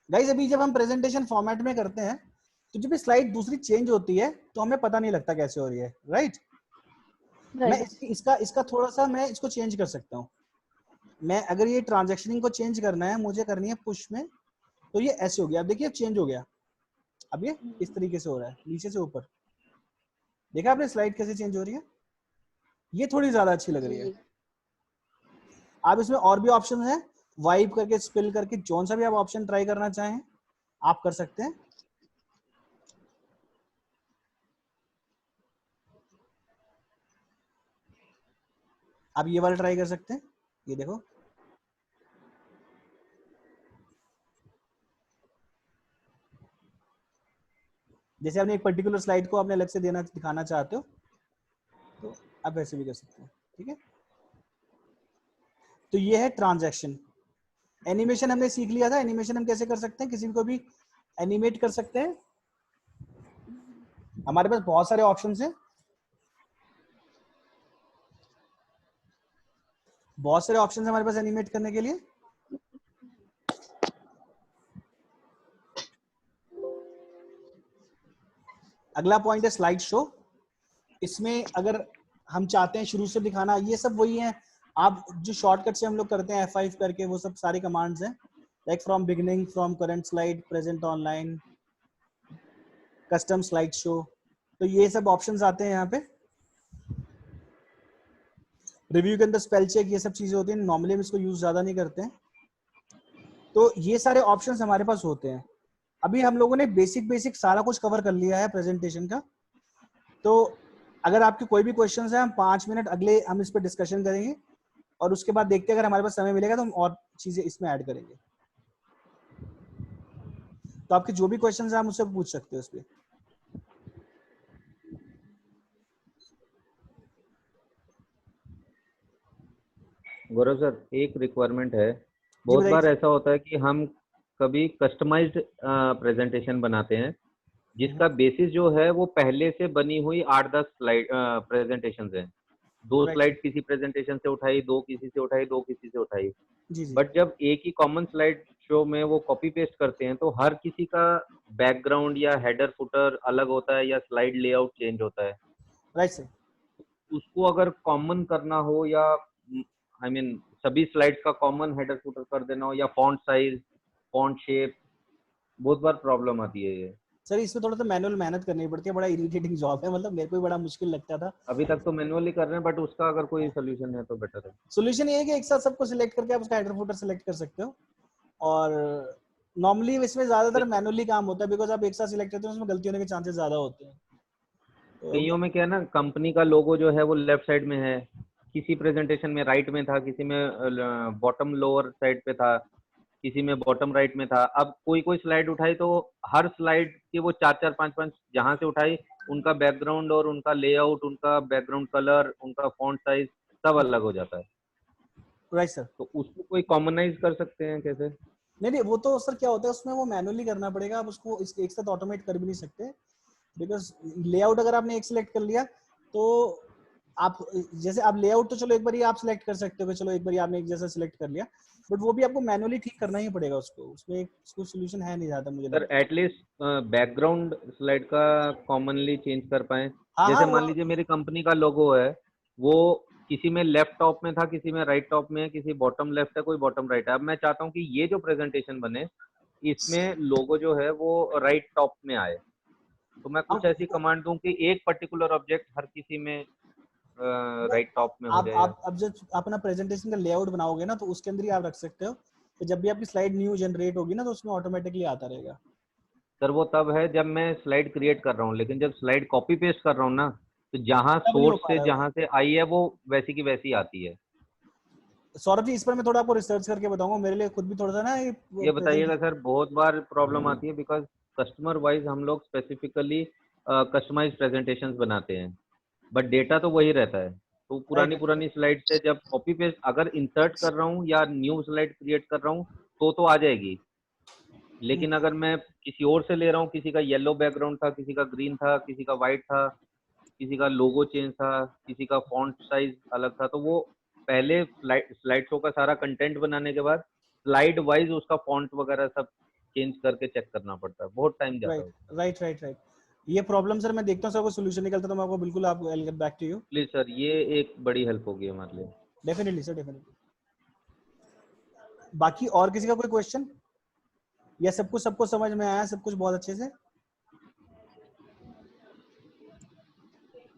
गाइस अभी जब हम प्रेजेंटेशन फॉर्मेट में करते हैं तो जब स्लाइड दूसरी चेंज होती है तो हमें पता नहीं लगता कैसे हो रही है, राइट? मैं इसका थोड़ा सा मैं इसको चेंज कर सकता हूँ। मैं अगर ये ट्रांजैक्शनिंग को चेंज करना है, मुझे करनी है पुश में, तो ये ऐसे हो गया। अब देखिए अब चेंज हो गया, अब ये इस तरीके से हो रहा है, नीचे से ऊपर। देखा आपने स्लाइड कैसे चेंज हो रही है? ये थोड़ी ज्यादा अच्छी लग रही है। अब इसमें और भी ऑप्शन है, वाइप करके, स्पिल करके, जौन सा भी आप ऑप्शन ट्राई करना चाहें आप कर सकते हैं। आप ये वाला ट्राई कर सकते हैं, ये देखो। जैसे आपने एक पर्टिकुलर स्लाइड को आपने अलग से देना दिखाना चाहते हो तो आप वैसे भी कर सकते हैं, ठीक है। तो ये है ट्रांजैक्शन। एनिमेशन हमने सीख लिया था, एनिमेशन हम कैसे कर सकते हैं, किसी को भी एनिमेट कर सकते हैं। हमारे पास बहुत सारे ऑप्शंस हैं, बहुत सारे ऑप्शंस हमारे पास एनिमेट करने के लिए। अगला पॉइंट है स्लाइड शो। इसमें अगर हम चाहते हैं शुरू से दिखाना, ये सब वही है, आप जो शॉर्टकट से हम लोग करते हैं F5 करके, वो सब सारी कमांड्स हैं, like from beginning, from current slide, present online, custom slide show. तो ये सब ऑप्शंस आते हैं यहाँ पे। रिव्यू के अंदर स्पेल चेक, ये सब चीजें होती हैं, नॉर्मली हम इसको यूज ज्यादा नहीं करते हैं। तो ये सारे ऑप्शंस हमारे पास होते हैं। अभी हम लोगों ने बेसिक सारा कुछ कवर कर लिया है प्रेजेंटेशन का। तो अगर आपके कोई भी क्वेश्चंस हैं, हम 5 मिनट अगले हम इस पर डिस्कशन करेंगे और उसके बाद देखते हैं अगर हमारे पास समय मिलेगा तो हम और चीजें इसमें ऐड करेंगे। तो आपके जो भी क्वेश्चंस हैं आप मुझसे पूछ सकते हो इस पे। गौरव सर, एक रिक्वायरमेंट है। जी बहुत बार बताइए। ऐसा होता है कि हम कभी कस्टमाइज्ड प्रेजेंटेशन बनाते हैं जिसका बेसिस जो है वो पहले से बनी हुई 8-10 स्लाइड प्रेजेंटेशन है। 2 राइट सर। स्लाइड किसी प्रेजेंटेशन से उठाई, 2 किसी से उठाई, 2 किसी से उठाई। जी जी। बट जब एक ही कॉमन स्लाइड शो में वो कॉपी पेस्ट करते हैं तो हर किसी का बैकग्राउंड या हेडर फुटर अलग होता है या स्लाइड लेआउट चेंज होता है। Right sir. उसको अगर कॉमन करना हो या आई मीन सभी स्लाइड्स का कॉमन हेडर फुटर कर देना हो या फॉन्ट साइज, फॉन्ट शेप, बहुत बार प्रॉब्लम आती है ये। सर इसमें थोड़ा सा मैनुअल मेहनत करनी पड़ती है, बड़ा इरिटेटिंग जॉब है, मतलब मेरे को भी बड़ा मुश्किल लगता था। अभी तक तो मैनुअली कर रहे हैं बट उसका अगर कोई सोल्यूशन है तो बेटर है। सोल्यूशन ये है कि एक साथ सबको सिलेक्ट करके आप उसका हेडर फुटर सिलेक्ट कर सकते हो। और नॉर्मली इसमें ज्यादातर मैनुअली काम होता है, बिकॉज आप एक साथ सिलेक्ट करते हो उसमें गलती होने के चांसेस ज्यादा होते हैं। तो कईयों में क्या है ना, कंपनी का लोगो जो है वो लेफ्ट साइड में है, किसी प्रेजेंटेशन में राइट में था, किसी में बॉटम लोअर साइड पे था, किसी में बॉटम राइट में था। अब कोई कोई स्लाइड उठाई तो हर स्लाइड के वो 4-4, 5-5 जहां से उठाई उनका बैकग्राउंड और उनका लेआउट, उनका बैकग्राउंड कलर, उनका फॉन्ट साइज सब अलग हो जाता है। Right sir. तो उसको कोई कॉमनाइज कर सकते हैं कैसे? नहीं नहीं, वो तो सर क्या होता है उसमें वो मैनुअली करना पड़ेगा, आप उसको एक साथ ऑटोमेट कर भी नहीं सकते। बिकॉज लेआउट अगर आपने एक सिलेक्ट कर लिया तो आप, जैसे आप लेआउट तो चलो एक बार आप सिलेक्ट कर सकते हो कि चलो एक बार आपने एक जैसा सिलेक्ट कर लिया, बट वो भी आपको मैनुअली ठीक करना ही पड़ेगा उसको, उसमें एक उसको सोल्यूशन है नहीं ज्यादा मुझे सर लगता है। एटलीस्ट बैकग्राउंड स्लाइड का कॉमनली चेंज कर पाए। हाँ हाँ जैसे वो। मान लीजिए मेरी कंपनी का लोगो है, वो किसी में लेफ्ट टॉप में था, किसी में राइट टॉप में है, किसी बॉटम लेफ्ट है, कोई बॉटम राइट है। अब मैं चाहता हूँ कि ये जो प्रेजेंटेशन बने इसमें लोगो जो है वो राइट टॉप में आए, तो मैं कुछ ऐसी कमांड दूं कि एक पर्टिकुलर ऑब्जेक्ट हर किसी में राइट टॉप में हो आप जाए। आप अब जब अपना प्रेजेंटेशन का लेआउट बनाओगे ना तो उसके अंदर ही आप रख सकते हो, तो जब भी आपकी स्लाइड न्यू जनरेट होगी ना तो उसमें ऑटोमेटिकली आता रहेगा। सर वो तब है जब मैं स्लाइड क्रिएट कर रहा हूँ, लेकिन जब स्लाइड कॉपी पेस्ट कर रहा हूँ ना, तो जहाँ तब नहीं हो सोर्स पा से रहा है। जहाँ से आई है वो वैसी की वैसी आती है। सौरभ जी इस पर मैं थोड़ा आपको रिसर्च करके बताऊंगा, मेरे लिए खुद भी थोड़ा सा ना ये ये प्रेजेंट। बताइएगा सर, बहुत बार प्रॉब्लम आती है बिकॉज कस्टमर वाइज हम लोग स्पेसिफिकली कस्टमाइज प्रेजेंटेशंस बनाते हैं, बट डेटा तो वही रहता है। तो राइट पुरानी राइट। पुरानी स्लाइड से जब कॉपी पेस्ट अगर इंसर्ट कर रहा हूँ या न्यू स्लाइड क्रिएट कर रहा हूँ तो आ जाएगी। लेकिन अगर मैं किसी और से ले रहा हूँ, किसी का येलो बैकग्राउंड था, किसी का ग्रीन था, किसी का वाइट था, किसी का लोगो चेंज था, किसी का फॉन्ट साइज अलग था, तो वो पहले स्लाइड शो का सारा कंटेंट बनाने के बाद स्लाइड वाइज उसका फॉन्ट वगैरह सब चेंज करके चेक करना पड़ता है, बहुत टाइम जाता राइट है। Right right right. ये प्रॉब्लम सर मैं देखता हूँ सर, कोई सोल्यूशन निकलता है तो मैं आपको बिल्कुल आपको I will get back to you. Please sir, ये एक बड़ी हेल्प होगी हमारे लिए। Definitely sir, definitely. बाकी और किसी का कोई क्वेश्चन, या सब कुछ सबको समझ में आया, सब कुछ बहुत अच्छे से?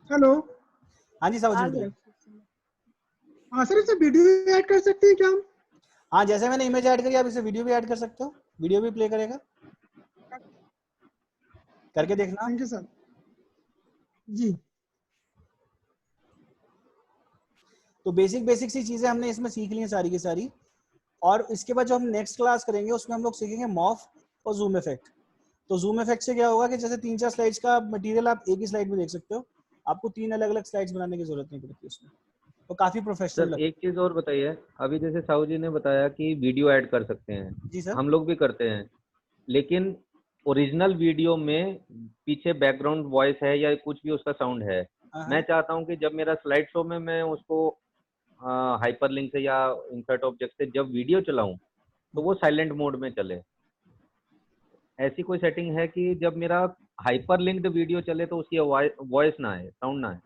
हेलो। हाँ जी साहब जी आ बताइए। गया। हाँ सर, इसे वीडियो ऐड कर सकते हैं क्या हम? हाँ, जैसे मैंने इमेज ऐड करी आप इसे वीडियो भी ऐड कर सकते हो, वीडियो भी प्ले करेगा, करके देखना। Thank you sir. जी तो बेसिक बेसिक सी चीजें हमने इसमें सीख ली हैं सारी की सारी, और इसके बाद जो हम नेक्स्ट क्लास करेंगे उसमें हम लोग सीखेंगे मॉफ और जूम इफेक्ट। तो जूम इफेक्ट से क्या होगा कि जैसे 3-4 स्लाइड्स का मटेरियल आप एक ही स्लाइड में देख सकते हो, आपको 3 अलग अलग स्लाइड्स बनाने की जरूरत नहीं पड़ती उसमें, तो काफी प्रोफेशनल सर लगता एक चीज और बताइए, अभी जैसे साहू जी ने बताया कि वीडियो ऐड कर सकते हैं, है। जी सर। हम लोग भी करते हैं, लेकिन ओरिजिनल वीडियो में पीछे बैकग्राउंड वॉइस है या कुछ भी उसका साउंड है, हाँ मैं हाँ। चाहता हूँ कि जब मेरा स्लाइड शो में मैं उसको हाइपरलिंक से या इंसर्ट ऑब्जेक्ट से जब वीडियो चलाऊं तो वो साइलेंट मोड में चले। ऐसी कोई सेटिंग है कि जब मेरा हाइपरलिंक्ड वीडियो चले तो उसकी वॉइस ना आए, साउंड ना आए?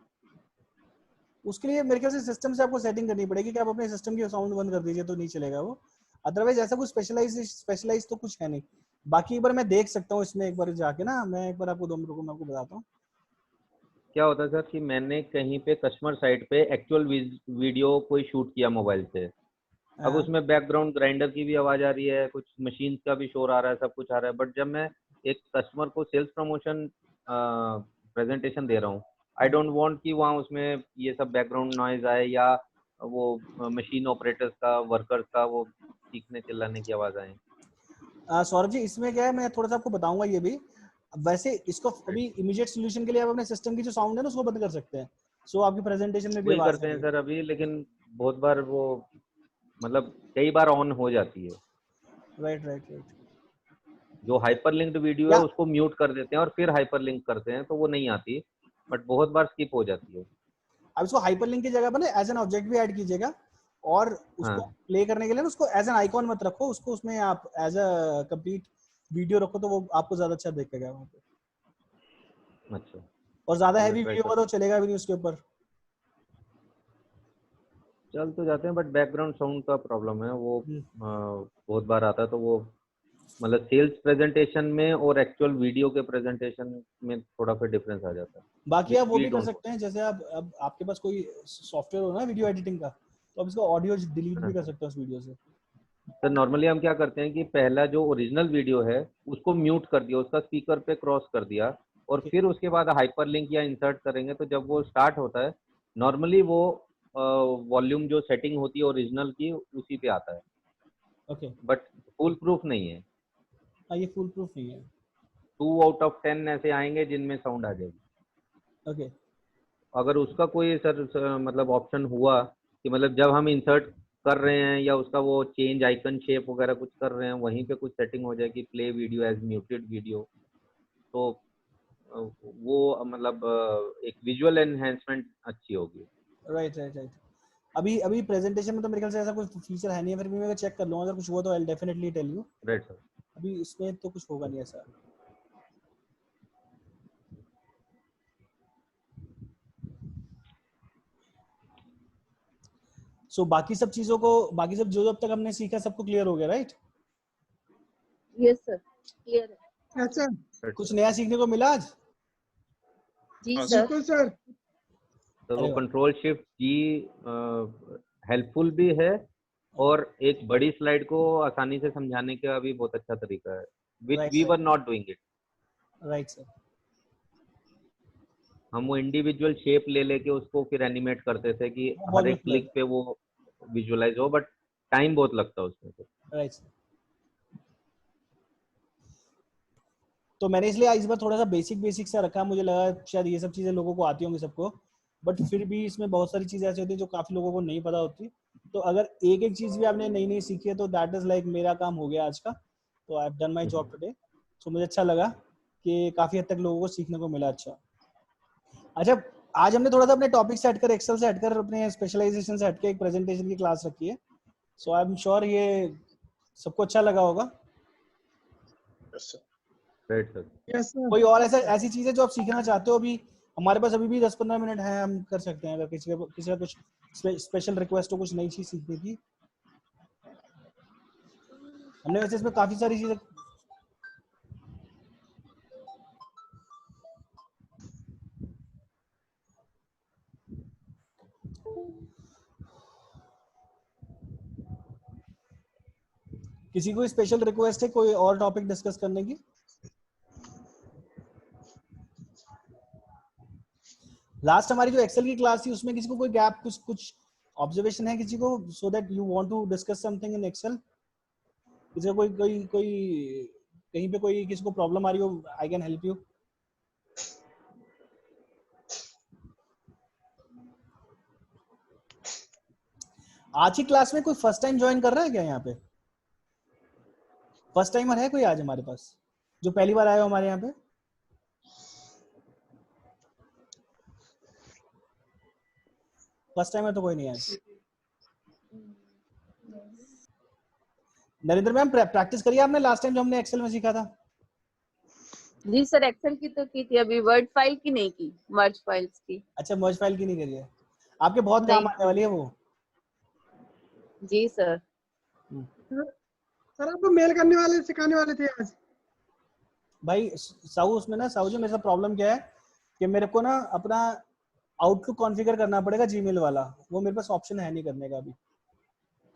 उसके लिए मेरे ख्याल से सिस्टम से आपको सेटिंग करनी पड़ेगी कि आप अपने सिस्टम की साउंड बंद कर दीजिए तो नहीं चलेगा वो, अदरवाइज ऐसा कुछ स्पेशलाइज तो कुछ है नहीं। बाकी एक बार मैं देख सकता हूँ इसमें, एक बार जाके ना मैं एक बार आपको 2 मिनट को मैं आपको बताता हूँ। क्या होता है सर कि मैंने कहीं पे कस्टमर साइट पे एक्चुअल वीडियो कोई शूट किया मोबाइल से, अब हाँ, उसमें बैकग्राउंड ग्राइंडर की भी आवाज आ रही है, कुछ मशीन का भी शोर आ रहा है, सब कुछ आ रहा है, बट जब मैं एक कस्टमर को सेल्स प्रमोशन प्रेजेंटेशन दे रहा हूँ, आई डोंट वांट कि वहाँ उसमें ये सब बैकग्राउंड नॉइज आए या वो मशीन ऑपरेटर्स का, वर्कर्स का वो चीखने चिल्लाने की आवाज आए। सौरभ जी इसमें क्या है, मैं थोड़ा सा आपको बताऊंगा ये भी। वैसे इसको अभी इमीडिएट सोल्यूशन के लिए आप अपने सिस्टम की जो साउंड है ना उसको बंद कर सकते हैं, सो आपकी प्रेजेंटेशन में भी वही आवाज करते हैं आएगी। सर अभी, लेकिन बहुत बार वो मतलब कई बार ऑन हो जाती है। Right right right. जो हाइपर लिंक्ड वीडियो है या उसको म्यूट कर देते हैं और फिर हाइपर लिंक करते हैं तो वो नहीं आती, बट बहुत बार स्किप हो जाती है। अब इसको हाइपरलिंक की जगह पर ना एज एन ऑब्जेक्ट भी ऐड कीजिएगा, और उसको हाँ। प्ले करने के लिए ना उसको एज एन आइकॉन मत रखो, उसको उसमें आप एज अ कंप्लीट वीडियो रखो तो वो आपको ज्यादा अच्छा दिखेगा वहाँ पे। अच्छा। और ज्यादा चलिए हैवी ट्राई वीडियो कर, होगा तो चलेगा भी नहीं उसके ऊपर। चल तो जाते हैं, बट बैकग्राउंड साउंड का प्रॉब्लम है वो हम्म। बहुत बार आता है, तो वो मतलब सेल्स प्रेजेंटेशन में और एक्चुअल वीडियो के प्रेजेंटेशन में थोड़ा फिर डिफरेंस आ जाता है, बाकी विच आप वो वी भी कर डोंट सकते हैं, जैसे आप अब आपके पास कोई सॉफ्टवेयर हो ना वीडियो एडिटिंग का, तो आप इसको ऑडियो डिलीट भी वांट। कर सकते हो उस वीडियो से। सर नॉर्मली हम क्या करते हैं कि पहला जो ओरिजिनल वीडियो है उसको म्यूट कर दिया, उसका स्पीकर पे क्रॉस कर दिया, और ओके फिर उसके बाद हाइपर लिंक या इंसर्ट करेंगे तो जब वो स्टार्ट होता है नॉर्मली वो वॉल्यूम जो सेटिंग होती है ओरिजिनल की उसी पे आता है, ओके। बट फुल प्रूफ नहीं है। हाँ, ये फुल प्रूफ नहीं है। 2 आउट ऑफ 10 ऐसे आएंगे जिनमें साउंड आ जाएगी। ओके। अगर उसका कोई सर मतलब ऑप्शन हुआ कि मतलब जब हम इंसर्ट कर रहे हैं या उसका वो चेंज आइकन शेप वगैरह कुछ कर रहे हैं वहीं पे कुछ सेटिंग हो जाए कि play video as muted video, तो वो मतलब एक विजुअल एनहेंसमेंट अच्छी होगी। Right right right. अभी अभी प्रेजेंटेशन में तो मेरे ख्याल से ऐसा कोई फीचर है नहीं है, फिर भी मैं चेक कर लूंगा, अगर कुछ हुआ तो I definitely tell you. Right sir. अभी इसमें तो कुछ होगा नहीं ऐसा। सो बाकी सब चीजों को, बाकी सब जो अब तक हमने सीखा सबको क्लियर हो गया राइट? यस सर, क्लियर है। अच्छा राइट कुछ सर। नया सीखने को मिला आज? जी सर। बिल्कुल सर। तो वो अरे वाह। कंट्रोल शिफ्ट जी हेल्पफुल भी है, और एक बड़ी स्लाइड को आसानी से समझाने का भी बहुत अच्छा तरीका है, which right we were right not doing it. Right sir. हम वो इंडिविजुअल शेप ले लेके उसको फिर एनिमेट करते थे कि वो बहुत हर एक मुश्किल है। क्लिक पे वो विजुअलाइज हो, बट टाइम बहुत लगता है उसमें तो। Right sir. तो मैंने इसलिए इस बार थोड़ा सा बेसिक बेसिक सा रखा, मुझे लगा शायद ये सब चीजें लोगों को आती होंगी सबको, बट फिर भी इसमें बहुत सारी चीजें ऐसी होती है जो काफी लोगों को नहीं पता होती। तो अगर एक एक चीज भी आपने नई नई सीखी है तो दैट इज लाइक मेरा काम हो गया आज का। तो I have done my job today. So मुझे अच्छा लगा कि काफी हद तक लोगों को सीखने को मिला। अच्छा अच्छा, आज हमने थोड़ा सा अपने टॉपिक से हटकर, एक्सेल से हटकर, अपने स्पेशलाइजेशन से हटकर एक प्रेजेंटेशन की क्लास रखी है। सो आई एम श्योर ये सबको अच्छा लगा होगा। Right sir. Yes sir. कोई और ऐसा ऐसी चीज है जो आप सीखना चाहते हो? अभी हमारे पास अभी भी 10-15 मिनट है, हम कर सकते हैं अगर किसी का कुछ स्पेशल रिक्वेस्ट हो कुछ नई चीज सीखने की। हमने वैसे इसमें काफी सारी चीजें। किसी को स्पेशल रिक्वेस्ट है कोई और टॉपिक डिस्कस करने की? लास्ट हमारी जो एक्सेल की क्लास थी उसमें किसी को कोई गैप, कुछ ऑब्जर्वेशन है किसी को, so that you want to discuss something in Excel? किसी को कोई कहीं पे कोई किसी को प्रॉब्लम आ रही हो, आई कैन हेल्प यू। आज की क्लास में कोई फर्स्ट टाइम ज्वाइन कर रहा है क्या? यहाँ पे फर्स्ट टाइमर है कोई आज हमारे पास जो पहली बार आया हो हमारे यहाँ पे? फर्स्ट टाइमर तो कोई नहीं है। नरेंद्र मैम, प्रैक्टिस करिए आपने लास्ट टाइम जो हमने एक्सेल में सीखा था? जी सर, एक्सेल की तो की थी, अभी वर्ड फाइल की नहीं की, मर्ज फाइल्स की। अच्छा, मर्ज फाइल की नहीं करी है, आपके बहुत काम आने वाली है वो। जी सर। सर आपको मेल करने वाले सिखाने वाले थे आज। भाई साहू, उसमें ना साहू जी मेरे साथ प्रॉब्लम क्या है कि मेरे को ना अपना आउटलुक कॉन्फ़िगर करना पड़ेगा जीमेल वाला, वो मेरे पास ऑप्शन है नहीं करने का अभी।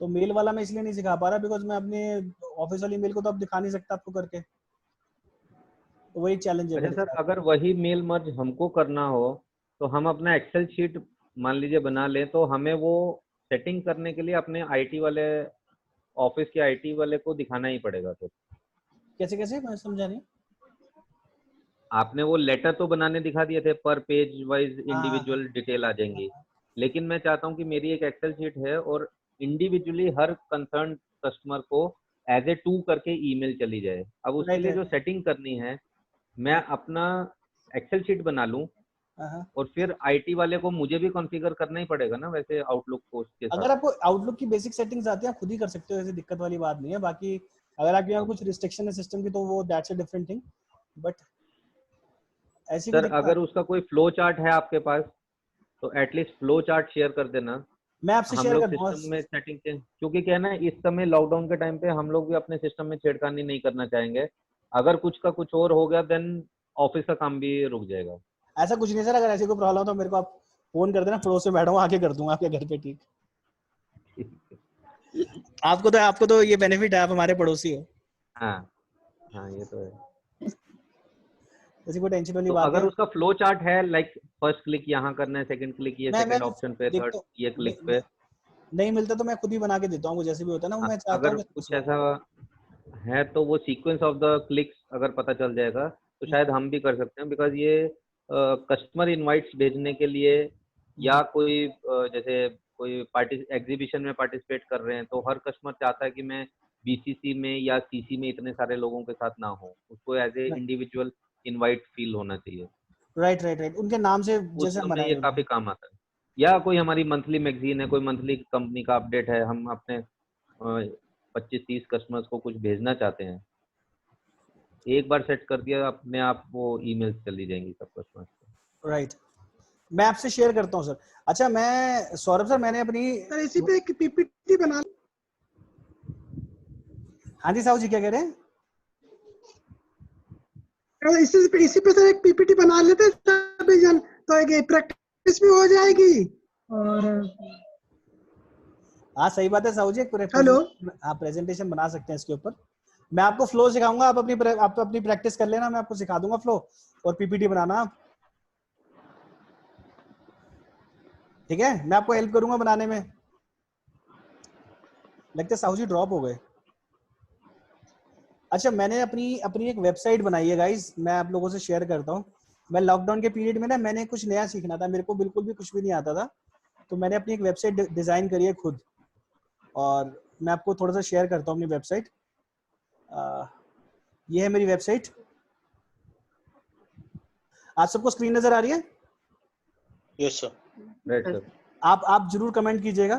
तो मेल वाला मैं इसलिए नहीं सिखा पा रहा बिकॉज मैं अपने ऑफिस वाली मेल को तो अब दिखा नहीं सकता आपको करके, तो वही चैलेंज है अच्छा मेरे सर, साथ। अगर वही मेल मर्ज हमको करना हो तो हम अपना एक्सेल शीट मान लीजिए बना लें, तो हमें वो सेटिंग करने के लिए अपने आईटी वाले, ऑफिस के आईटी वाले को दिखाना ही पड़ेगा। तो कैसे कैसे, मैं समझा नहीं। आपने वो लेटर तो बनाने दिखा दिए थे, पर पेज वाइज हाँ इंडिविजुअल डिटेल आ जाएंगी, लेकिन मैं चाहता हूँ कि मेरी एक एक्सेल शीट है और इंडिविजुअली हर कंसर्न कस्टमर को एज ए टू करके ईमेल चली जाए। अब उसके राइट लिए जो राइट। सेटिंग करनी है, मैं अपना एक्सेल शीट बना लूँ और फिर आईटी वाले को मुझे भी कॉन्फ़िगर करना ही पड़ेगा ना वैसे आउटलुक को उसके साथ। अगर आपको आउटलुक की बेसिक सेटिंग्स आती है आप खुद ही कर सकते हो, ऐसी दिक्कत वाली बात नहीं है। बाकी अगर आपके यहाँ कुछ रिस्ट्रिक्शन है सिस्टम की तो वो that's a different thing, but ऐसी कोई सर दिक्कत। अगर उसका कोई फ्लो चार्ट है आपके पास तो एटलीस्ट फ्लो चार्ट शेयर कर देना, मैं आपसे हम शेयर लोग कर दूंगा। सिस्टम में सेटिंग के, क्योंकि क्या है ना, इस समय लॉकडाउन के टाइम पे हम लोग भी अपने सिस्टम में छेड़खानी नहीं करना चाहेंगे। अगर कुछ का कुछ और हो गया देन ऑफिस का काम भी रुक जाएगा। ऐसा कुछ नहीं सर, अगर ऐसी कोई प्रॉब्लम हो तो मेरे को आप फोन कर देना, पड़ोस में बैठा हूँ आके कर दूंगा आपके घर पे, ठीक? आपको तो ये बेनिफिट है, आप हमारे पड़ोसी हो। हाँ हाँ, ये तो है। ऐसी कोई टेंशन वाली तो बात अगर नहीं। उसका फ्लो चार्ट है, लाइक फर्स्ट क्लिक यहाँ करना है, सेकंड क्लिक ये, मैं सेकंड ऑप्शन पे, थर्ड देखता हूँ, ये क्लिक पे, नहीं मिलता तो मैं खुद ही बना के देता हूँ, वो जैसे भी होता है ना, वो मैं चाहता अगर हूँ कुछ कि ऐसा है तो वो सीक्वेंस ऑफ द क्लिक्स अगर पता चल जाएगा तो शायद हम भी कर सकते हैं। बिकॉज ये कस्टमर इनवाइट्स भेजने के लिए, या कोई जैसे कोई पार्टी एग्जीबिशन में पार्टिसिपेट कर रहे हैं तो हर कस्टमर चाहता है कि मैं बीसीसी में या सीसी में इतने सारे लोगों के साथ ना हो, उसको as a individual invite feel होना चाहिए। राइट राइट राइट, उनके नाम से उस जैसे हम समय ये बनाएंगे। काफी काम आता है। या कोई हमारी मंथली मैगजीन है, कोई मंथली कंपनी का अपडेट है, हम अपने 25-30 कस्टमर्स को कुछ भेजना चाहते हैं, एक बार सेट कर दिया अपने आप वो ईमेल चली जाएंगी सब कस्टमर्स को। राइट, मैं आपसे शेयर करता हूँ सर। अच्छा, मैं सौरभ सर, मैंने अपनी, सर इसी पे एक पीपीटी बना। हाँ जी साहू जी, क्या कह रहे हैं? इसी पे सर एक पीपीटी बना लेते सभी जन, तो एक प्रैक्टिस भी हो जाएगी। और हाँ सही बात है साहू जी, हेलो, हाँ प्रेजेंटेशन बना सकते हैं इसके ऊपर। मैं आपको फ्लो सिखाऊंगा, आप अपनी प्रैक्टिस कर लेना, मैं आपको सिखा दूंगा फ्लो और पीपीटी बनाना आप, ठीक है? मैं आपको हेल्प करूंगा बनाने में। लगता है साहू जी ड्रॉप हो गए। अच्छा, मैंने अपनी एक वेबसाइट बनाई है गाइस, मैं आप लोगों से शेयर करता हूँ। मैं लॉकडाउन के पीरियड में ना, मैंने कुछ नया सीखना था, मेरे को बिल्कुल भी कुछ भी नहीं आता था, तो मैंने अपनी एक वेबसाइट डिजाइन करी है खुद, और मैं आपको थोड़ा सा शेयर करता हूँ अपनी वेबसाइट। ये है मेरी वेबसाइट, आप सबको स्क्रीन नजर आ रही है? Yes sir. Right sir. आप जरूर कमेंट कीजिएगा।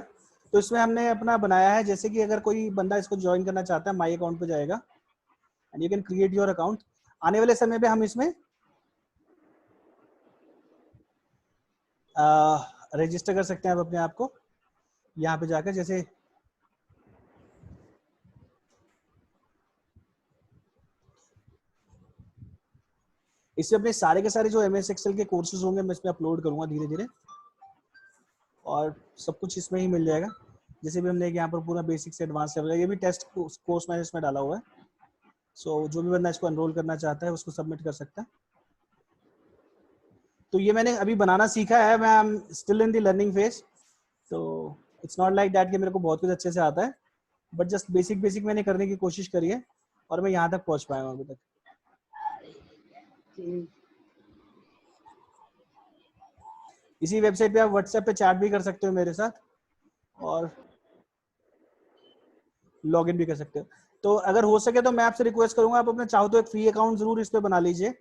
तो इसमें हमने अपना बनाया है, जैसे कि अगर कोई बंदा इसको ज्वाइन करना चाहता है, माई अकाउंट पे जाएगा and you can create your account. आने वाले समय पे हम इसमें रजिस्टर कर सकते हैं आप अपने आप को यहाँ पे जाकर, जैसे इसमें अपने सारे के सारे जो MS एक्सेल के कोर्सेज होंगे मैं इसमें अपलोड करूंगा धीरे धीरे, और सब कुछ इसमें ही मिल जाएगा। जैसे भी हमने यहाँ पर पूरा बेसिक से एडवांस लेवल, ये भी टेस्ट कोर्स मैंने इसमें डाला हुआ है। सो जो भी बंदा इसको एनरोल करना चाहता है उसको सबमिट कर सकता है। तो ये मैंने अभी बनाना सीखा है, मैं I am still in the learning phase, तो इट्स नॉट लाइक दैट कि मेरे को बहुत कुछ अच्छे से आता है, बट जस्ट बेसिक मैंने करने की कोशिश करी है और मैं यहाँ तक पहुँच पाया हूँ अभी तक। इसी वेबसाइट पे आप व्हाट्सएप पे चैट भी कर सकते हो मेरे साथ और लॉगिन भी कर सकते हो। तो अगर हो सके तो मैं आपसे रिक्वेस्ट करूंगा, आप अपना चाहो तो एक फ्री अकाउंट जरूर इस पे बना लीजिए,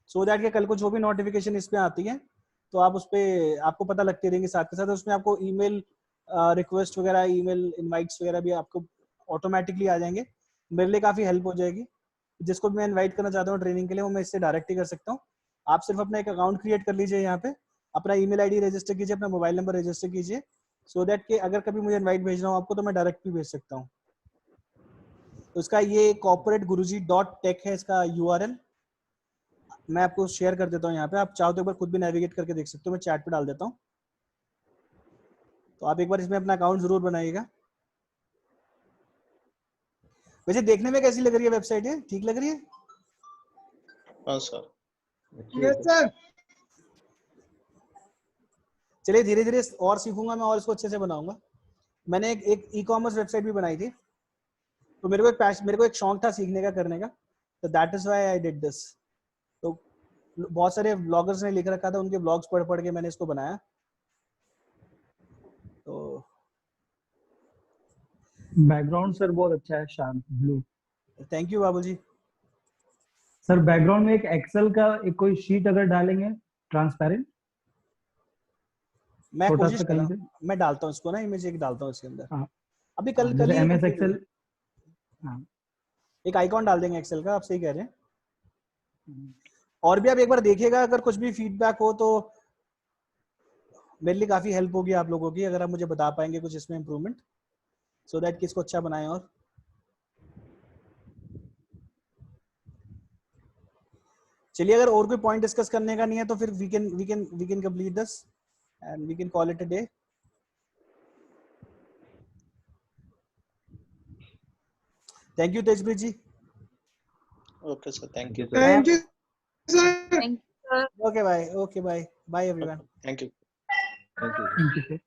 सो दैट कि कल को जो भी नोटिफिकेशन इस पे आती है तो आप उस पे आपको पता लगती रहेंगी साथ के साथ। उसमें आपको ईमेल रिक्वेस्ट वगैरह, ईमेल इनवाइट्स वगैरह भी आपको ऑटोमेटिकली आ जाएंगे। मेरे लिए काफ़ी हेल्प हो जाएगी। जिसको भी मैं इन्वाइट करना चाहता हूँ ट्रेनिंग के लिए वो मैं इससे डायरेक्ट ही कर सकता हूँ। आप सिर्फ अपना एक अकाउंट क्रिएट कर लीजिए, यहाँ पे अपना ईमेल आईडी रजिस्टर कीजिए, अपना मोबाइल नंबर रजिस्टर कीजिए, सो दैट कि अगर कभी मुझे इन्वाइट भेजना हो आपको तो मैं डायरेक्ट भी भेज सकता हूँ। तो इसका ये corporateguruji.tech है इसका URL, मैं आपको शेयर कर देता हूँ यहाँ पे। आप चाहो तो एक बार खुद भी नेविगेट करके देख सकते हो, मैं चैट पे डाल देता हूँ। तो आप एक बार इसमें अपना अकाउंट जरूर बनाइएगा। वैसे देखने में कैसी लग रही है वेबसाइट, है ठीक लग रही है? हाँ सर। Yes sir. चलिए धीरे धीरे और सीखूंगा मैं और इसको अच्छे से बनाऊंगा। मैंने एक ई कॉमर्स वेबसाइट भी बनाई थी, तो मेरे को एक शौक था सीखने का, करने का, तो that is why I did this. तो बहुत सारे ब्लॉगर्स ने लिख रखा था, उनके ब्लॉग्स पढ़ पढ़ के मैंने इसको बनाया। तो बैकग्राउंड सर बहुत अच्छा है, शांत blue. Thank you Babu ji. Sir background में एक एक्सेल का एक कोई शीट अगर डालेंगे ट्रांसपेरेंट, मैं छोटा कोशिश सा कर रहा कहीं से। हूँ, मैं डालता हूँ इसको ना, इमेज एक डालता हूँ इसके अंदर। हाँ अभी हाँ, कल जैसे ही MS complete हुई एक्सेल। है। हाँ एक आइकॉन डाल देंगे एक्सेल का, आप सही कह रहे हैं। और भी आप एक बार देखिएगा, अगर कुछ भी फीडबैक हो तो मेरे लिए काफी हेल्प होगी आप लोगों की, अगर आप मुझे बता पाएंगे कुछ इसमें इम्प्रूवमेंट, सो दैट कि इसको अच्छा बनाएं। और चलिए अगर और कोई पॉइंट डिस्कस करने का नहीं है तो फिर we can complete this and we can call it a day. Thank you Tejpreet ji. Okay sir, thank you. Sir. Thank you sir. Thank you sir. Okay bye, okay bye bye everyone. Thank you. Thank you. Thank you sir.